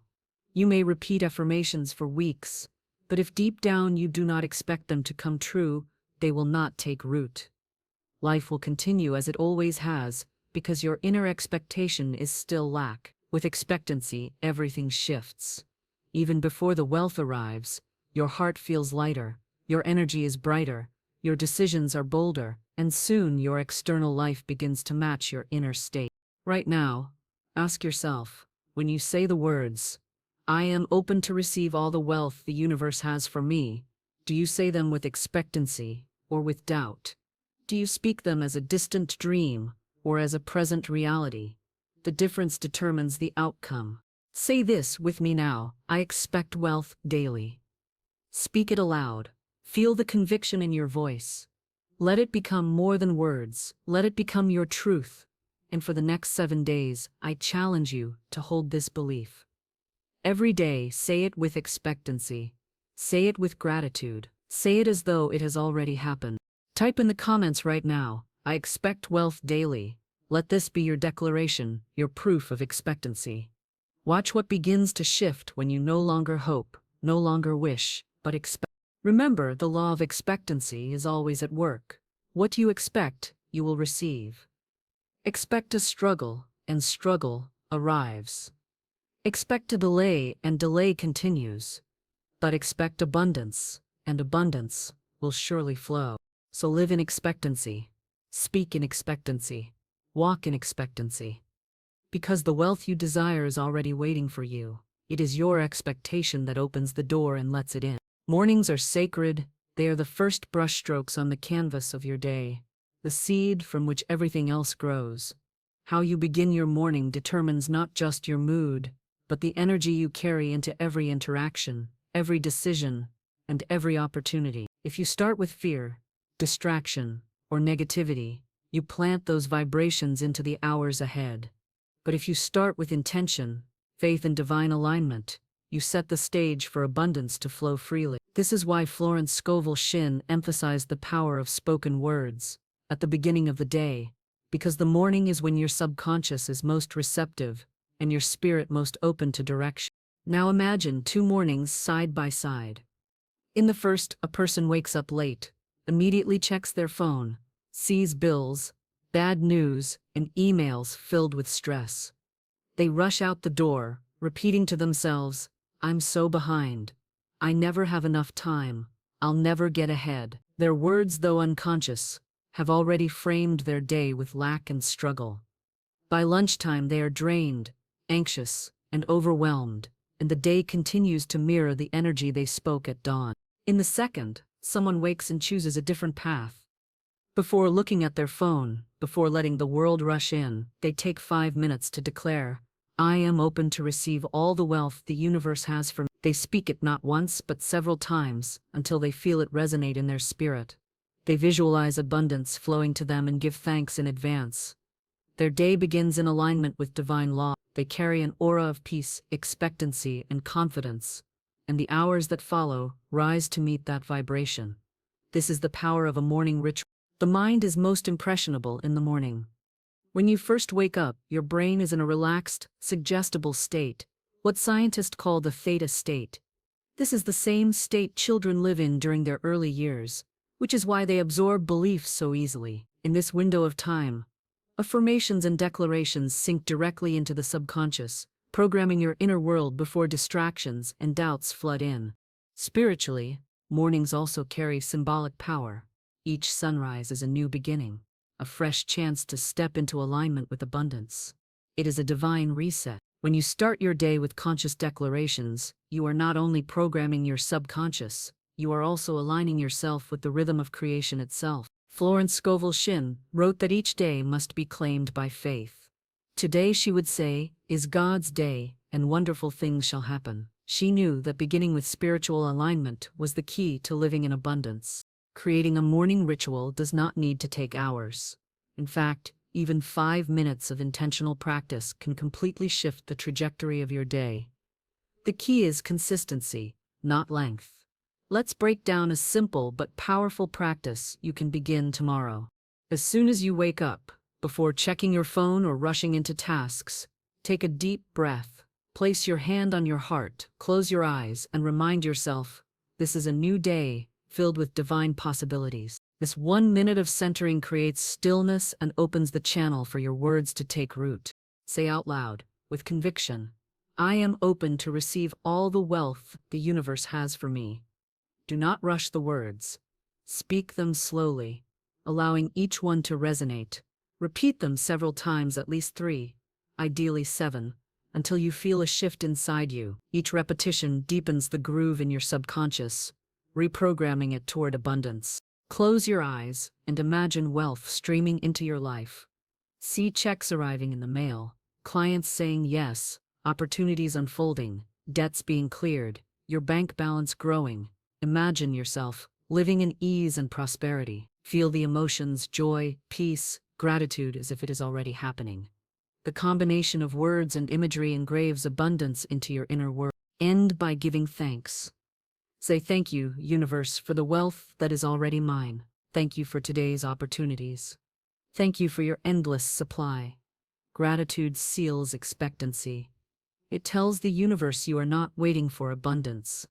A: You may repeat affirmations for weeks, but if deep down you do not expect them to come true, they will not take root. Life will continue as it always has, because your inner expectation is still lack. With expectancy, everything shifts. Even before the wealth arrives, your heart feels lighter, your energy is brighter, your decisions are bolder, and soon your external life begins to match your inner state. Right now, ask yourself, when you say the words, I am open to receive all the wealth the universe has for me, do you say them with expectancy or with doubt? Do you speak them as a distant dream or as a present reality? The difference determines the outcome. Say this with me now, I expect wealth daily. Speak it aloud. Feel the conviction in your voice. Let it become more than words. Let it become your truth. And for the next 7 days, I challenge you to hold this belief. Every day, say it with expectancy. Say it with gratitude. Say it as though it has already happened. Type in the comments right now, I expect wealth daily. Let this be your declaration, your proof of expectancy. Watch what begins to shift when you no longer hope, no longer wish, but expect. Remember, the law of expectancy is always at work. What you expect, you will receive. Expect a struggle, and struggle arrives. Expect a delay, and delay continues. But expect abundance, and abundance will surely flow. So live in expectancy. Speak in expectancy. Walk in expectancy. Because the wealth you desire is already waiting for you. It is your expectation that opens the door and lets it in. Mornings are sacred. They are the first brushstrokes on the canvas of your day, the seed from which everything else grows. How you begin your morning determines not just your mood, but the energy you carry into every interaction, every decision, and every opportunity. If you start with fear, distraction, or negativity, you plant those vibrations into the hours ahead. But if you start with intention, faith, and divine alignment, you set the stage for abundance to flow freely. This is why Florence Scovel Shinn emphasized the power of spoken words at the beginning of the day, because the morning is when your subconscious is most receptive and your spirit most open to direction. Now imagine 2 mornings side by side. In the first, a person wakes up late, immediately checks their phone, sees bills, bad news, and emails filled with stress. They rush out the door, repeating to themselves, I'm so behind. I never have enough time. I'll never get ahead. Their words, though unconscious, have already framed their day with lack and struggle. By lunchtime, they are drained, anxious, and overwhelmed, and the day continues to mirror the energy they spoke at dawn. In the second, someone wakes and chooses a different path. Before looking at their phone, before letting the world rush in, they take 5 minutes to declare, I am open to receive all the wealth the universe has for me. They speak it not once but several times until they feel it resonate in their spirit. They visualize abundance flowing to them and give thanks in advance. Their day begins in alignment with divine law. They carry an aura of peace, expectancy, and confidence, and the hours that follow rise to meet that vibration. This is the power of a morning ritual. The mind is most impressionable in the morning. When you first wake up, your brain is in a relaxed, suggestible state, what scientists call the theta state. This is the same state children live in during their early years, which is why they absorb beliefs so easily. In this window of time, affirmations and declarations sink directly into the subconscious, programming your inner world before distractions and doubts flood in. Spiritually, mornings also carry symbolic power. Each sunrise is a new beginning, a fresh chance to step into alignment with abundance. It is a divine reset. When you start your day with conscious declarations, you are not only programming your subconscious, you are also aligning yourself with the rhythm of creation itself. Florence Scovel Shinn wrote that each day must be claimed by faith. Today, she would say, is God's day, and wonderful things shall happen. She knew that beginning with spiritual alignment was the key to living in abundance. Creating a morning ritual does not need to take hours. In fact, even 5 minutes of intentional practice can completely shift the trajectory of your day. The key is consistency, not length. Let's break down a simple but powerful practice you can begin tomorrow. As soon as you wake up, before checking your phone or rushing into tasks, take a deep breath. Place your hand on your heart, close your eyes, and remind yourself, this is a new day, filled with divine possibilities. This 1 minute of centering creates stillness and opens the channel for your words to take root. Say out loud, with conviction, I am open to receive all the wealth the universe has for me. Do not rush the words. Speak them slowly, allowing each one to resonate. Repeat them several times, at least 3, ideally 7, until you feel a shift inside you. Each repetition deepens the groove in your subconscious, reprogramming it toward abundance. Close your eyes and imagine wealth streaming into your life. See checks arriving in the mail, clients saying yes, opportunities unfolding, debts being cleared, your bank balance growing. Imagine yourself living in ease and prosperity. Feel the emotions, joy, peace, gratitude as if it is already happening. The combination of words and imagery engraves abundance into your inner world. End by giving thanks. Say thank you, universe, for the wealth that is already mine. Thank you for today's opportunities. Thank you for your endless supply. Gratitude seals expectancy. It tells the universe you are not waiting for abundance.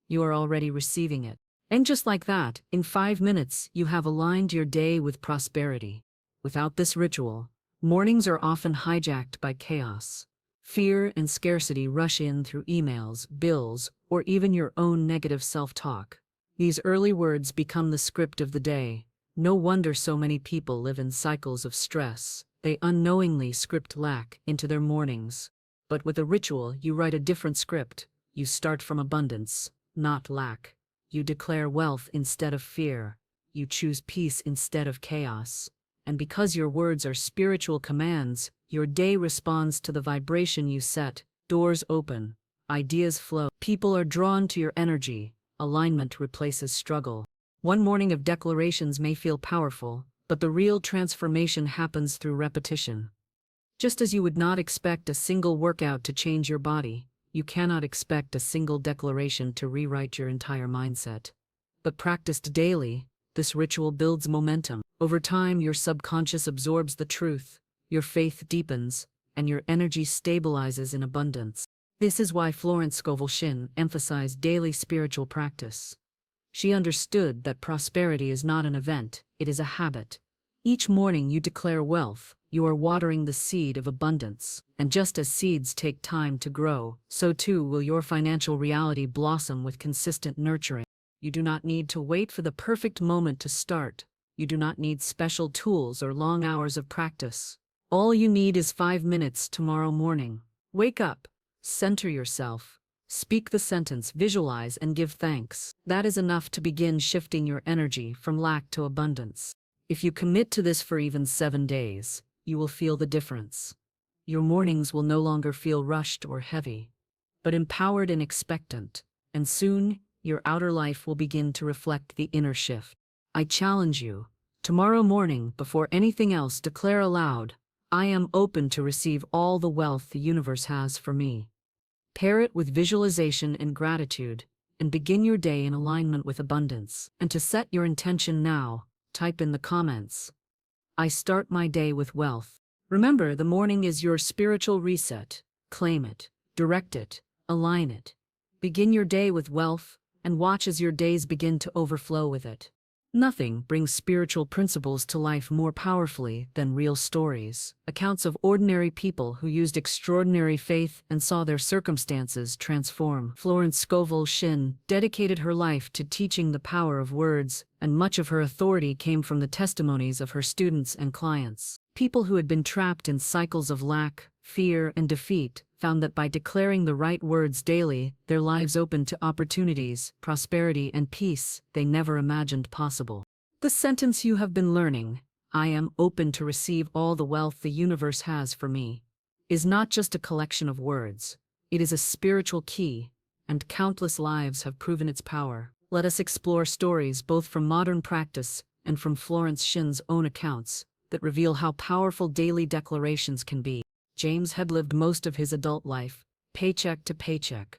A: You are already receiving it. And just like that, in 5 minutes, you have aligned your day with prosperity. Without this ritual, mornings are often hijacked by chaos. Fear and scarcity rush in through emails, bills, or even your own negative self-talk. These early words become the script of the day. No wonder so many people live in cycles of stress. They unknowingly script lack into their mornings. But with a ritual, you write a different script. You start from abundance, not lack. You declare wealth instead of fear. You choose peace instead of chaos. And because your words are spiritual commands, your day responds to the vibration you set. Doors open, ideas flow, people are drawn to your energy. Alignment replaces struggle. One morning of declarations may feel powerful, but the real transformation happens through repetition. Just as you would not expect a single workout to change your body, you cannot expect a single declaration to rewrite your entire mindset. But practiced daily, this ritual builds momentum. Over time, your subconscious absorbs the truth, your faith deepens, and your energy stabilizes in abundance. This is why Florence Scovel Shinn emphasized daily spiritual practice. She understood that prosperity is not an event, it is a habit. Each morning you declare wealth, you are watering the seed of abundance. And just as seeds take time to grow, so too will your financial reality blossom with consistent nurturing. You do not need to wait for the perfect moment to start. You do not need special tools or long hours of practice. All you need is 5 minutes tomorrow morning. Wake up, center yourself, speak the sentence, visualize, and give thanks. That is enough to begin shifting your energy from lack to abundance. If you commit to this for even 7 days, you will feel the difference. Your mornings will no longer feel rushed or heavy, but empowered and expectant, and soon, your outer life will begin to reflect the inner shift. I challenge you, tomorrow morning, before anything else, declare aloud, I am open to receive all the wealth the universe has for me. Pair it with visualization and gratitude, and begin your day in alignment with abundance. And to set your intention now, type in the comments, I start my day with wealth. Remember, the morning is your spiritual reset. Claim it, direct it, align it. Begin your day with wealth, and watch as your days begin to overflow with it. Nothing brings spiritual principles to life more powerfully than real stories, accounts of ordinary people who used extraordinary faith and saw their circumstances transform. Florence Scovel Shinn dedicated her life to teaching the power of words, and much of her authority came from the testimonies of her students and clients. People who had been trapped in cycles of lack, fear, and defeat found that by declaring the right words daily, their lives opened to opportunities, prosperity, and peace they never imagined possible. The sentence you have been learning, I am open to receive all the wealth the universe has for me, is not just a collection of words. It is a spiritual key, and countless lives have proven its power. Let us explore stories both from modern practice and from Florence Shinn's own accounts that reveal how powerful daily declarations can be. James had lived most of his adult life, paycheck to paycheck.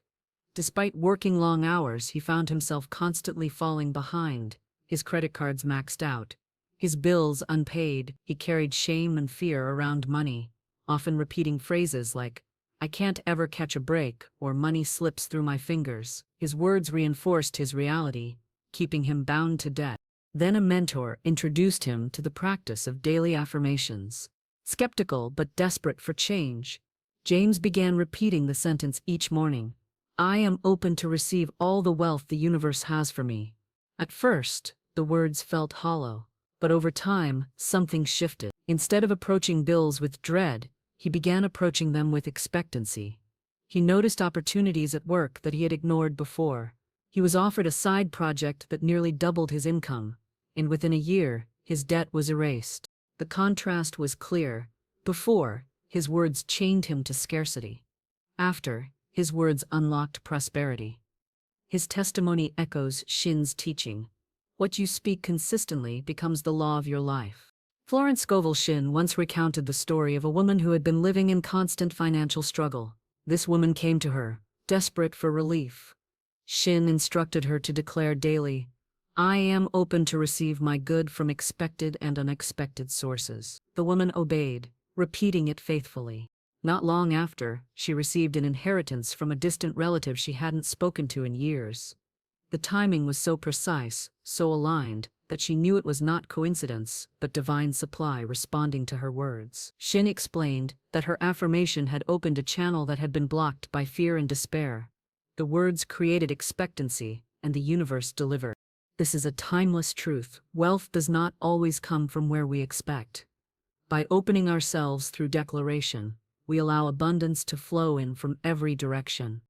A: Despite working long hours, he found himself constantly falling behind, his credit cards maxed out, his bills unpaid. He carried shame and fear around money, often repeating phrases like, I can't ever catch a break, or money slips through my fingers. His words reinforced his reality, keeping him bound to debt. Then a mentor introduced him to the practice of daily affirmations. Skeptical but desperate for change, James began repeating the sentence each morning, I am open to receive all the wealth the universe has for me. At first, the words felt hollow, but over time, something shifted. Instead of approaching bills with dread, he began approaching them with expectancy. He noticed opportunities at work that he had ignored before. He was offered a side project that nearly doubled his income, and within a year, his debt was erased. The contrast was clear. Before, his words chained him to scarcity. After, his words unlocked prosperity. His testimony echoes Shinn's teaching. What you speak consistently becomes the law of your life. Florence Scovel Shinn once recounted the story of a woman who had been living in constant financial struggle. This woman came to her, desperate for relief. Shinn instructed her to declare daily, "I am open to receive my good from expected and unexpected sources." The woman obeyed, repeating it faithfully. Not long after, she received an inheritance from a distant relative she hadn't spoken to in years. The timing was so precise, so aligned, that she knew it was not coincidence, but divine supply responding to her words. Shinn explained that her affirmation had opened a channel that had been blocked by fear and despair. The words created expectancy, and the universe delivered. This is a timeless truth. Wealth does not always come from where we expect. By opening ourselves through declaration, we allow abundance to flow in from every direction.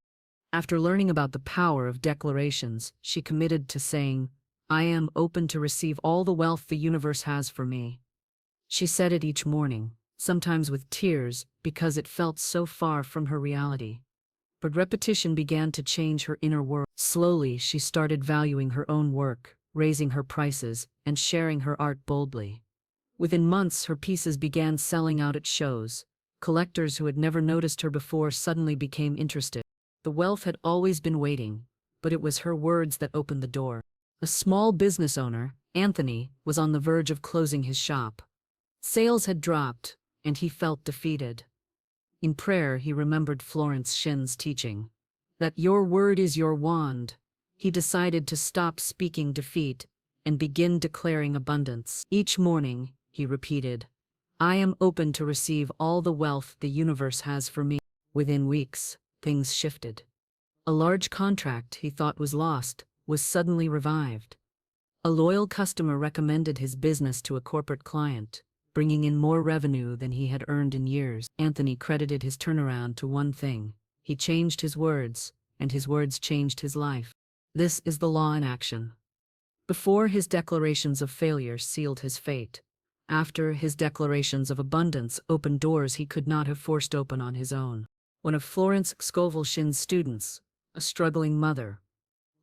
A: After learning about the power of declarations, she committed to saying, "I am open to receive all the wealth the universe has for me." She said it each morning, sometimes with tears, because it felt so far from her reality. But repetition began to change her inner world. Slowly, she started valuing her own work, raising her prices, and sharing her art boldly. Within months, her pieces began selling out at shows. Collectors who had never noticed her before suddenly became interested. The wealth had always been waiting, but it was her words that opened the door. A small business owner, Anthony, was on the verge of closing his shop. Sales had dropped, and he felt defeated. In prayer, he remembered Florence Shinn's teaching, that your word is your wand. He decided to stop speaking defeat and begin declaring abundance. Each morning, he repeated, "I am open to receive all the wealth the universe has for me." Within weeks, things shifted. A large contract he thought was lost was suddenly revived. A loyal customer recommended his business to a corporate client, bringing in more revenue than he had earned in years. Anthony credited his turnaround to one thing: he changed his words, and his words changed his life. This is the law in action. Before, his declarations of failure sealed his fate. After, his declarations of abundance opened doors he could not have forced open on his own. One of Florence Scovel Shinn's students, a struggling mother,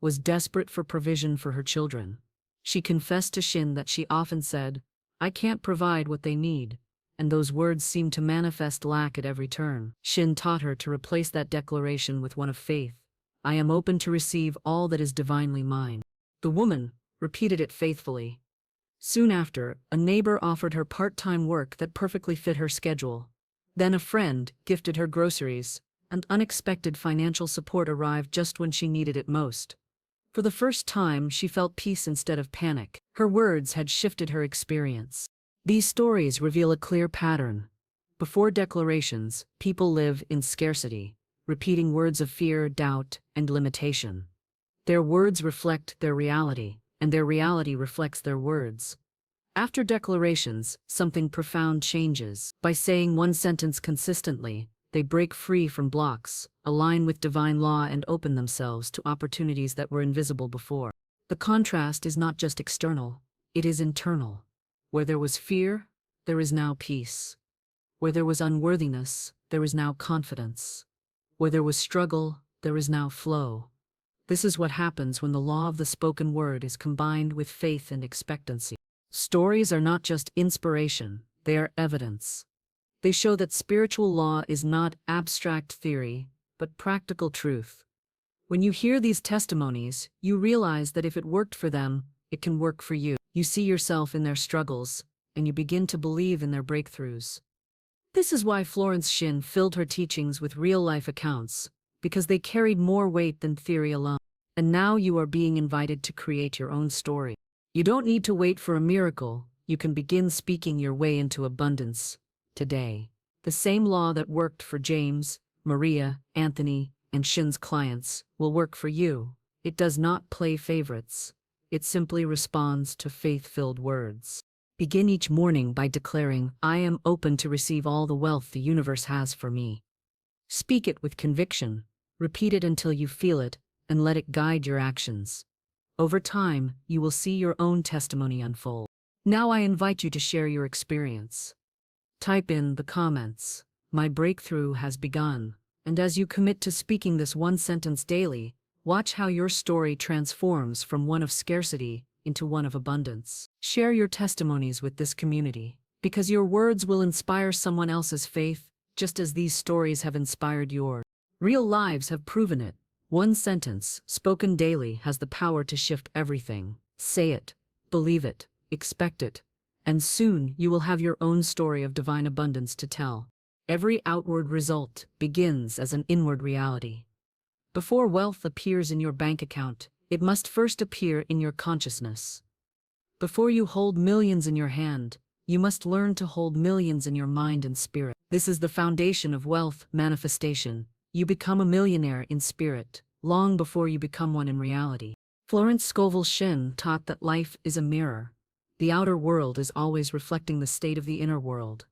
A: was desperate for provision for her children. She confessed to Shinn that she often said, "I can't provide what they need," and those words seemed to manifest lack at every turn. Shinn taught her to replace that declaration with one of faith. "I am open to receive all that is divinely mine." The woman repeated it faithfully. Soon after, a neighbor offered her part-time work that perfectly fit her schedule. Then a friend gifted her groceries, and unexpected financial support arrived just when she needed it most. For the first time, she felt peace instead of panic. Her words had shifted her experience. These stories reveal a clear pattern. Before declarations, people live in scarcity, repeating words of fear, doubt, and limitation. Their words reflect their reality, and their reality reflects their words. After declarations, something profound changes. By saying one sentence consistently, they break free from blocks, align with divine law, and open themselves to opportunities that were invisible before. The contrast is not just external, it is internal. Where there was fear, there is now peace. Where there was unworthiness, there is now confidence. Where there was struggle, there is now flow. This is what happens when the law of the spoken word is combined with faith and expectancy. Stories are not just inspiration, they are evidence. They show that spiritual law is not abstract theory, but practical truth. When you hear these testimonies, you realize that if it worked for them, it can work for you. You see yourself in their struggles, and you begin to believe in their breakthroughs. This is why Florence Shinn filled her teachings with real-life accounts, because they carried more weight than theory alone. And now you are being invited to create your own story. You don't need to wait for a miracle, you can begin speaking your way into abundance today. The same law that worked for James, Maria, Anthony, and Shinn's clients will work for you. It does not play favorites. It simply responds to faith-filled words. Begin each morning by declaring, "I am open to receive all the wealth the universe has for me." Speak it with conviction. Repeat it until you feel it, and let it guide your actions. Over time, you will see your own testimony unfold. Now I invite you to share your experience. Type in the comments, "My breakthrough has begun," and as you commit to speaking this one sentence daily, watch how your story transforms from one of scarcity into one of abundance. Share your testimonies with this community. Because your words will inspire someone else's faith, just as these stories have inspired yours. Real lives have proven it. One sentence, spoken daily, has the power to shift everything. Say it, believe it, expect it, and soon you will have your own story of divine abundance to tell. Every outward result begins as an inward reality. Before wealth appears in your bank account, it must first appear in your consciousness. Before you hold millions in your hand, you must learn to hold millions in your mind and spirit. This is the foundation of wealth manifestation. You become a millionaire in spirit, long before you become one in reality. Florence Scovel Shinn taught that life is a mirror. The outer world is always reflecting the state of the inner world.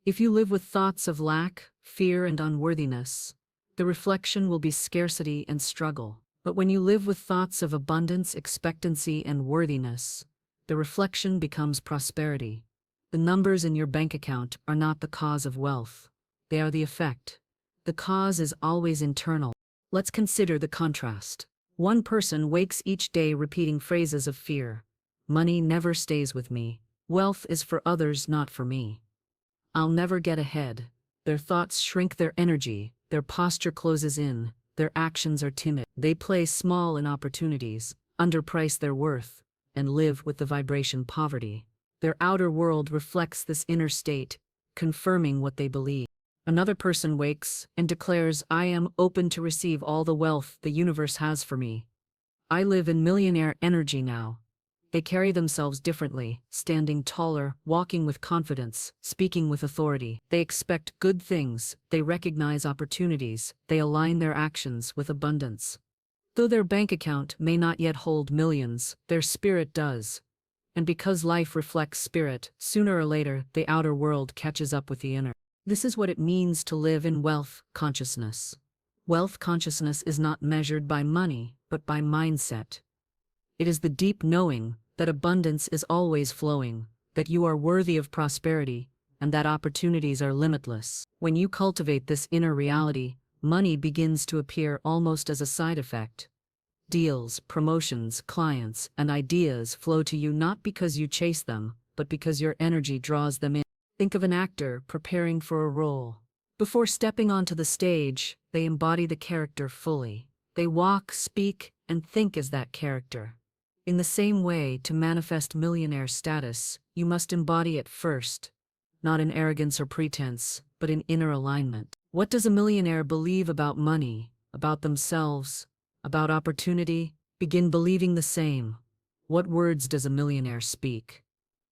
A: If you live with thoughts of lack, fear, and unworthiness, the reflection will be scarcity and struggle. But when you live with thoughts of abundance, expectancy, and worthiness, the reflection becomes prosperity. The numbers in your bank account are not the cause of wealth. They are the effect. The cause is always internal. Let's consider the contrast. One person wakes each day repeating phrases of fear. Money never stays with me. Wealth is for others, not for me. I'll never get ahead. Their thoughts shrink their energy, their posture closes in, their actions are timid. They play small in opportunities, underprice their worth, and live with the vibration poverty. Their outer world reflects this inner state, confirming what they believe. Another person wakes and declares, I am open to receive all the wealth the universe has for me. I live in millionaire energy now. They carry themselves differently, standing taller, walking with confidence, speaking with authority. They expect good things, they recognize opportunities, they align their actions with abundance. Though their bank account may not yet hold millions, their spirit does. And because life reflects spirit, sooner or later, the outer world catches up with the inner. This is what it means to live in wealth consciousness. Wealth consciousness is not measured by money, but by mindset. It is the deep knowing that abundance is always flowing, that you are worthy of prosperity, and that opportunities are limitless. When you cultivate this inner reality, money begins to appear almost as a side effect. Deals, promotions, clients, and ideas flow to you not because you chase them, but because your energy draws them in. Think of an actor preparing for a role. Before stepping onto the stage, they embody the character fully. They walk, speak, and think as that character. In the same way, to manifest millionaire status, you must embody it first, not in arrogance or pretense, but in inner alignment. What does a millionaire believe about money, about themselves, about opportunity? Begin believing the same. What words does a millionaire speak?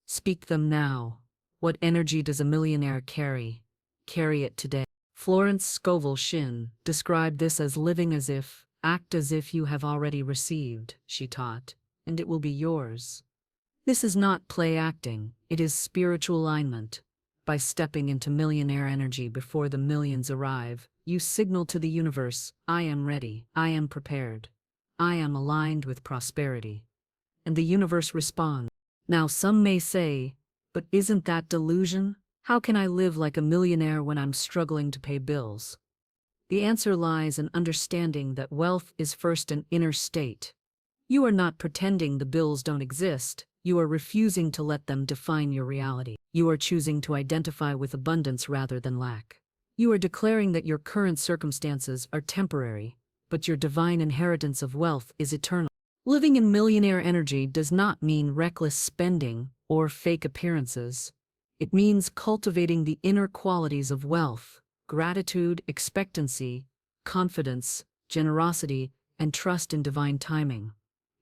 A: Speak them now. What energy does a millionaire carry? Carry it today. Florence Scovel Shinn described this as living as if, act as if you have already received, she taught, and it will be yours. This is not play acting, it is spiritual alignment. By stepping into millionaire energy before the millions arrive, you signal to the universe, I am ready, I am prepared, I am aligned with prosperity. And the universe responds. Now some may say, but isn't that delusion? How can I live like a millionaire when I'm struggling to pay bills? The answer lies in understanding that wealth is first an inner state. You are not pretending the bills don't exist, you are refusing to let them define your reality. You are choosing to identify with abundance rather than lack. You are declaring that your current circumstances are temporary, but your divine inheritance of wealth is eternal. Living in millionaire energy does not mean reckless spending or fake appearances. It means cultivating the inner qualities of wealth, gratitude, expectancy, confidence, generosity, and trust in divine timing.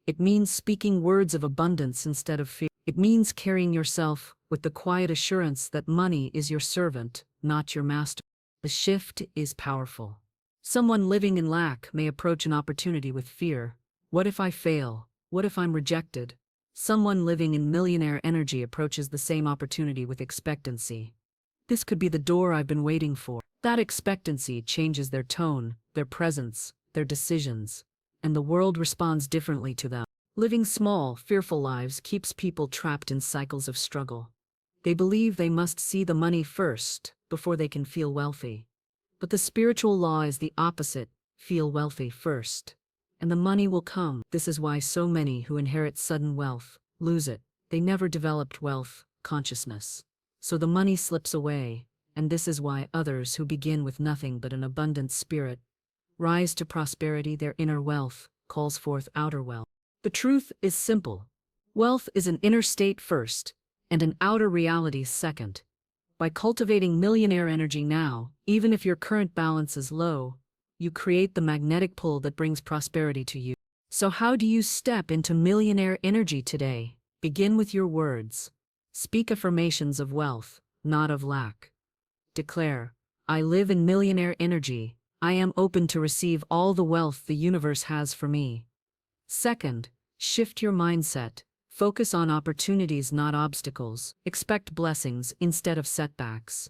A: It means speaking words of abundance instead of fear. It means carrying yourself with the quiet assurance that money is your servant, not your master. The shift is powerful. Someone living in lack may approach an opportunity with fear. What if I fail? What if I'm rejected? Someone living in millionaire energy approaches the same opportunity with expectancy. This could be the door I've been waiting for. That expectancy changes their tone, their presence, their decisions, and the world responds differently to them. Living small, fearful lives keeps people trapped in cycles of struggle. They believe they must see the money first before they can feel wealthy. But the spiritual law is the opposite: feel wealthy first, and the money will come. This is why so many who inherit sudden wealth lose it. They never developed wealth consciousness. So the money slips away, and this is why others who begin with nothing but an abundant spirit rise to prosperity. Their inner wealth calls forth outer wealth. The truth is simple. Wealth is an inner state first, and an outer reality second. By cultivating millionaire energy now, even if your current balance is low, you create the magnetic pull that brings prosperity to you. So how do you step into millionaire energy today? Begin with your words. Speak affirmations of wealth, not of lack. Declare, I live in millionaire energy. I am open to receive all the wealth the universe has for me. Second, shift your mindset. Focus on opportunities, not obstacles. Expect blessings instead of setbacks.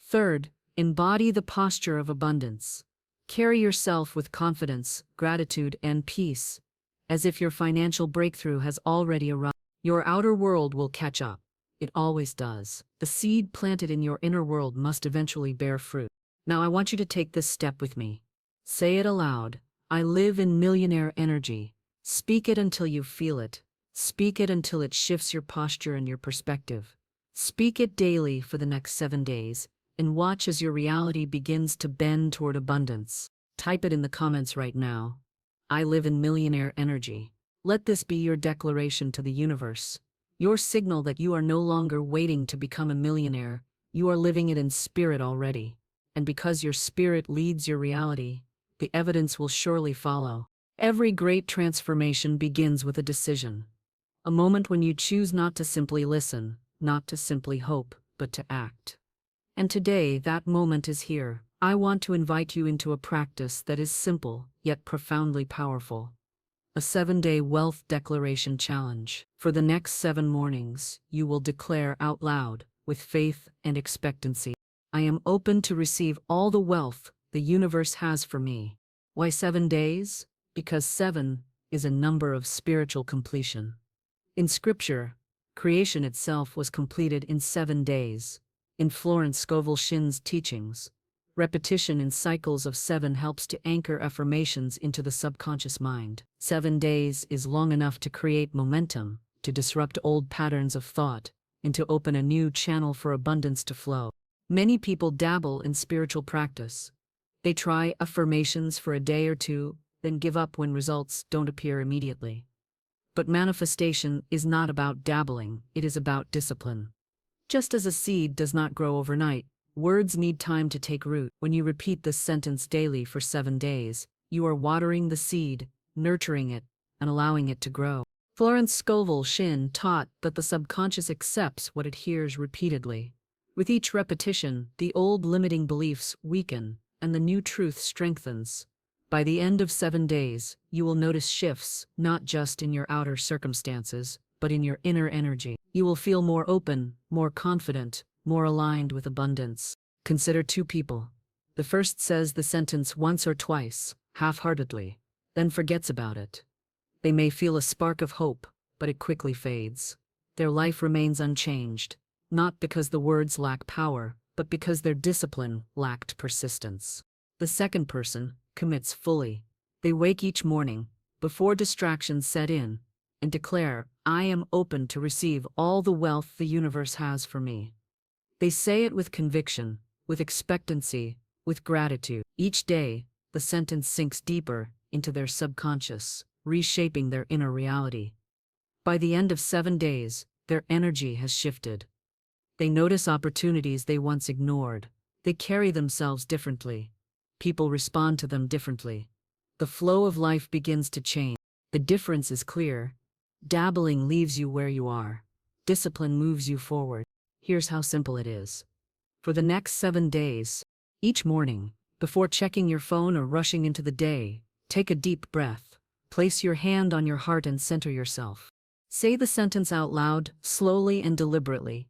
A: Third, embody the posture of abundance. Carry yourself with confidence, gratitude, and peace, as if your financial breakthrough has already arrived. Your outer world will catch up. It always does. The seed planted in your inner world must eventually bear fruit. Now I want you to take this step with me. Say it aloud. I live in millionaire energy. Speak it until you feel it. Speak it until it shifts your posture and your perspective. Speak it daily for the next 7 days, and watch as your reality begins to bend toward abundance. Type it in the comments right now. I live in millionaire energy. Let this be your declaration to the universe. Your signal that you are no longer waiting to become a millionaire. You are living it in spirit already. And because your spirit leads your reality, the evidence will surely follow. Every great transformation begins with a decision. A moment when you choose not to simply listen, not to simply hope, but to act. And today, that moment is here. I want to invite you into a practice that is simple, yet profoundly powerful. A 7-day wealth declaration challenge. For the next 7 mornings, you will declare out loud, with faith and expectancy, I am open to receive all the wealth the universe has for me. Why 7 days? Because 7 is a number of spiritual completion. In Scripture, creation itself was completed in 7 days. In Florence Scovel Shinn's teachings, repetition in cycles of 7 helps to anchor affirmations into the subconscious mind. 7 days is long enough to create momentum, to disrupt old patterns of thought, and to open a new channel for abundance to flow. Many people dabble in spiritual practice. They try affirmations for a day or two, then give up when results don't appear immediately. But manifestation is not about dabbling, it is about discipline. Just as a seed does not grow overnight, words need time to take root. When you repeat this sentence daily for 7 days, you are watering the seed, nurturing it, and allowing it to grow. Florence Scovel Shinn taught that the subconscious accepts what it hears repeatedly. With each repetition, the old limiting beliefs weaken, and the new truth strengthens. By the end of 7 days, you will notice shifts, not just in your outer circumstances, but in your inner energy. You will feel more open, more confident, more aligned with abundance. Consider 2 people. The first says the sentence once or twice, half-heartedly, then forgets about it. They may feel a spark of hope, but it quickly fades. Their life remains unchanged, not because the words lack power, but because their discipline lacked persistence. The second person commits fully. They wake each morning, before distractions set in, and declare, I am open to receive all the wealth the universe has for me. They say it with conviction, with expectancy, with gratitude. Each day, the sentence sinks deeper into their subconscious, reshaping their inner reality. By the end of 7 days, their energy has shifted. They notice opportunities they once ignored. They carry themselves differently. People respond to them differently. The flow of life begins to change. The difference is clear. Dabbling leaves you where you are. Discipline moves you forward. Here's how simple it is. For the next 7 days, each morning, before checking your phone or rushing into the day, take a deep breath. Place your hand on your heart and center yourself. Say the sentence out loud, slowly and deliberately.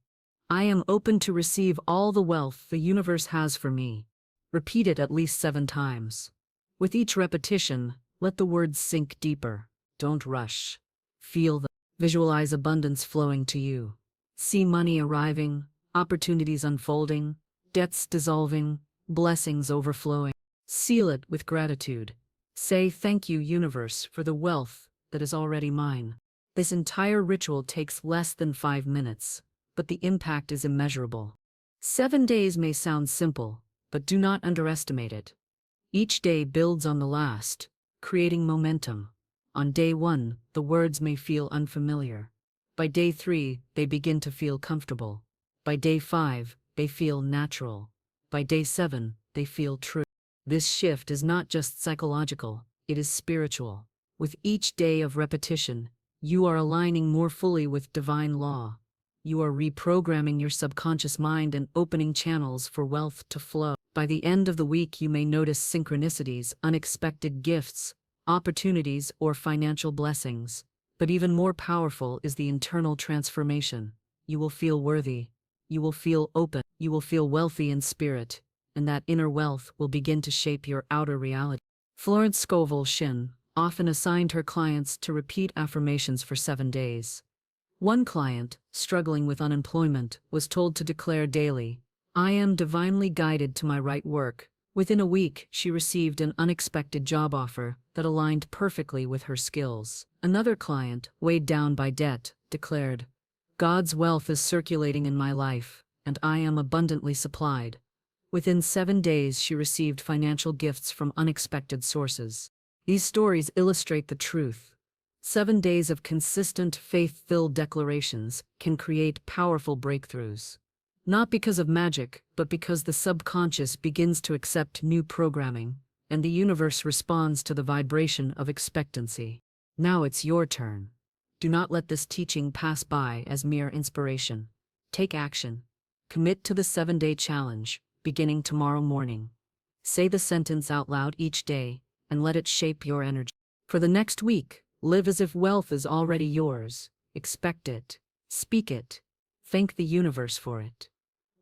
A: I am open to receive all the wealth the universe has for me. Repeat it at least 7 times. With each repetition, let the words sink deeper. Don't rush. Feel them. Visualize abundance flowing to you. See money arriving, opportunities unfolding, debts dissolving, blessings overflowing. Seal it with gratitude. Say thank you, universe, for the wealth that is already mine. This entire ritual takes less than 5 minutes. but the impact is immeasurable. 7 days may sound simple, but do not underestimate it. Each day builds on the last, creating momentum. On day 1, the words may feel unfamiliar. By day 3, they begin to feel comfortable. By day 5, they feel natural. By day 7, they feel true. This shift is not just psychological, it is spiritual. With each day of repetition, you are aligning more fully with divine law. You are reprogramming your subconscious mind and opening channels for wealth to flow. By the end of the week, you may notice synchronicities, unexpected gifts, opportunities, or financial blessings. But even more powerful is the internal transformation. You will feel worthy. You will feel open. You will feel wealthy in spirit. And that inner wealth will begin to shape your outer reality. Florence Scovel Shinn often assigned her clients to repeat affirmations for 7 days. One client, struggling with unemployment, was told to declare daily, "I am divinely guided to my right work." Within a week, she received an unexpected job offer that aligned perfectly with her skills. Another client, weighed down by debt, declared, "God's wealth is circulating in my life, and I am abundantly supplied." Within 7 days, she received financial gifts from unexpected sources. These stories illustrate the truth. 7 days of consistent, faith-filled declarations can create powerful breakthroughs. Not because of magic, but because the subconscious begins to accept new programming, and the universe responds to the vibration of expectancy. Now it's your turn. Do not let this teaching pass by as mere inspiration. Take action. Commit to the 7-day challenge, beginning tomorrow morning. Say the sentence out loud each day, and let it shape your energy. For the next week, live as if wealth is already yours. Expect it. Speak it. Thank the universe for it.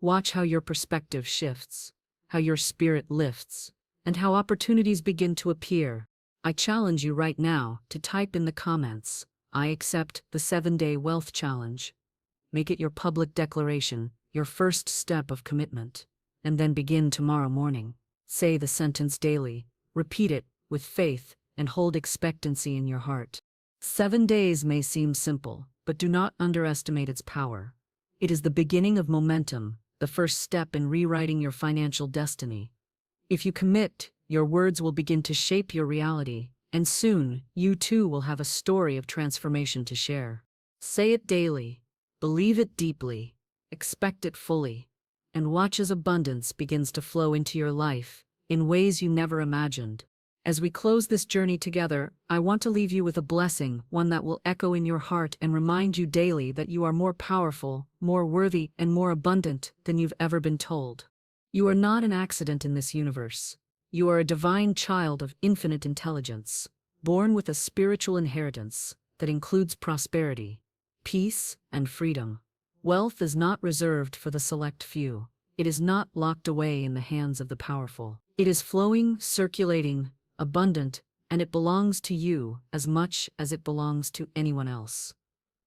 A: Watch how your perspective shifts, how your spirit lifts, and how opportunities begin to appear. I challenge you right now to type in the comments, "I accept the 7-day wealth challenge." Make it your public declaration, your first step of commitment. And then begin tomorrow morning. Say the sentence daily, repeat it with faith, and hold expectancy in your heart. 7 days may seem simple, but do not underestimate its power. It is the beginning of momentum, the first step in rewriting your financial destiny. If you commit, your words will begin to shape your reality, and soon, you too will have a story of transformation to share. Say it daily, believe it deeply, expect it fully, and watch as abundance begins to flow into your life in ways you never imagined. As we close this journey together, I want to leave you with a blessing, one that will echo in your heart and remind you daily that you are more powerful, more worthy, and more abundant than you've ever been told. You are not an accident in this universe. You are a divine child of infinite intelligence, born with a spiritual inheritance that includes prosperity, peace, and freedom. Wealth is not reserved for the select few. It is not locked away in the hands of the powerful. It is flowing, circulating, abundant, and it belongs to you as much as it belongs to anyone else.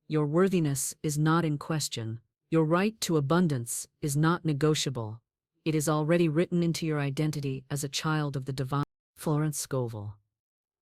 A: Your worthiness is not in question. Your right to abundance is not negotiable. It is already written into your identity as a child of the divine. Florence Scovel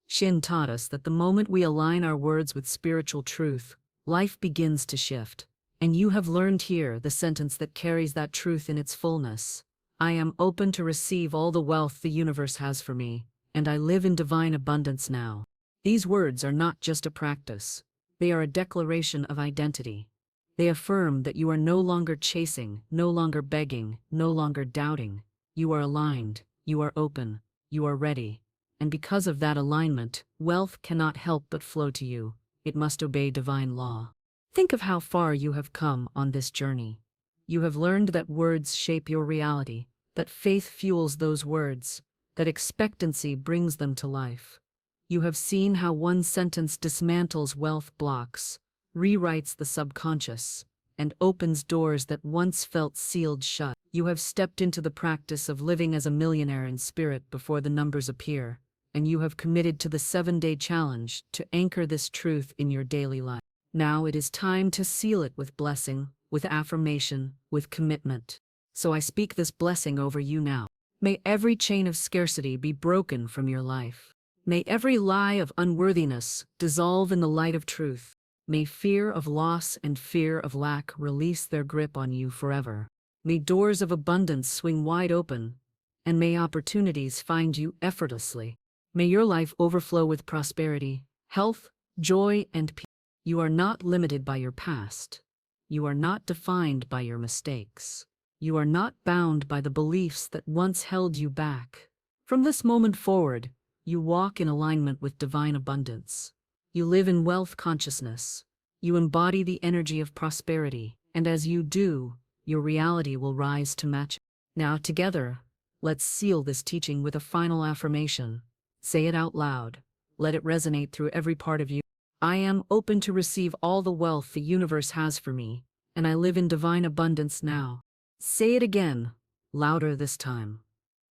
A: Shinn taught us that the moment we align our words with spiritual truth, life begins to shift. And you have learned here the sentence that carries that truth in its fullness. I am open to receive all the wealth the universe has for me, and I live in divine abundance now. These words are not just a practice. They are a declaration of identity. They affirm that you are no longer chasing, no longer begging, no longer doubting. You are aligned, you are open, you are ready. And because of that alignment, wealth cannot help but flow to you. It must obey divine law. Think of how far you have come on this journey. You have learned that words shape your reality, that faith fuels those words, that expectancy brings them to life. You have seen how one sentence dismantles wealth blocks, rewrites the subconscious, and opens doors that once felt sealed shut. You have stepped into the practice of living as a millionaire in spirit before the numbers appear, and you have committed to the 7-day challenge to anchor this truth in your daily life. Now it is time to seal it with blessing, with affirmation, with commitment. So I speak this blessing over you now. May every chain of scarcity be broken from your life. May every lie of unworthiness dissolve in the light of truth. May fear of loss and fear of lack release their grip on you forever. May doors of abundance swing wide open, and may opportunities find you effortlessly. May your life overflow with prosperity, health, joy, and peace. You are not limited by your past. You are not defined by your mistakes. You are not bound by the beliefs that once held you back. From this moment forward, you walk in alignment with divine abundance. You live in wealth consciousness. You embody the energy of prosperity, and as you do, your reality will rise to match it. Now together, let's seal this teaching with a final affirmation. Say it out loud. Let it resonate through every part of you. I am open to receive all the wealth the universe has for me, and I live in divine abundance now. Say it again, louder this time.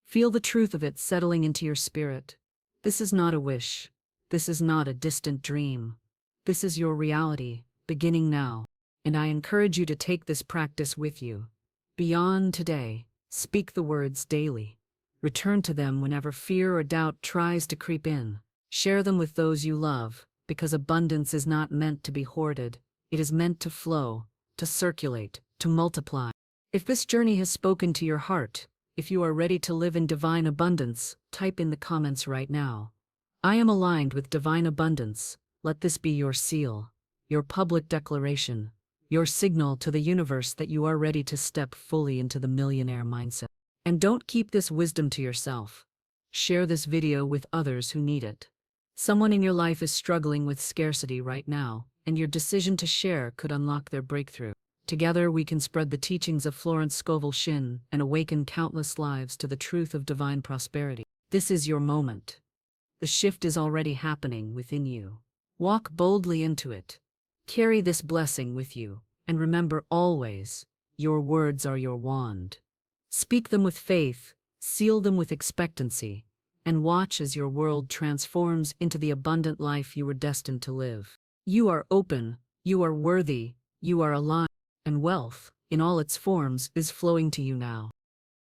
A: Feel the truth of it settling into your spirit. This is not a wish. This is not a distant dream. This is your reality, beginning now. And I encourage you to take this practice with you. Beyond today, speak the words daily. Return to them whenever fear or doubt tries to creep in. Share them with those you love, because abundance is not meant to be hoarded. It is meant to flow, to circulate, to multiply. If this journey has spoken to your heart, if you are ready to live in divine abundance, type in the comments right now. I am aligned with divine abundance. Let this be your seal, your public declaration, your signal to the universe that you are ready to step fully into the millionaire mindset. And don't keep this wisdom to yourself. Share this video with others who need it. Someone in your life is struggling with scarcity right now, and your decision to share could unlock their breakthrough. Together we can spread the teachings of Florence Scovel Shinn and awaken countless lives to the truth of divine prosperity. This is your moment. The shift is already happening within you. Walk boldly into it. Carry this blessing with you, and remember always, your words are your wand. Speak them with faith, seal them with expectancy, and watch as your world transforms into the abundant life you were destined to live. You are open, you are worthy, you are alive, and wealth, in all its forms, is flowing to you now.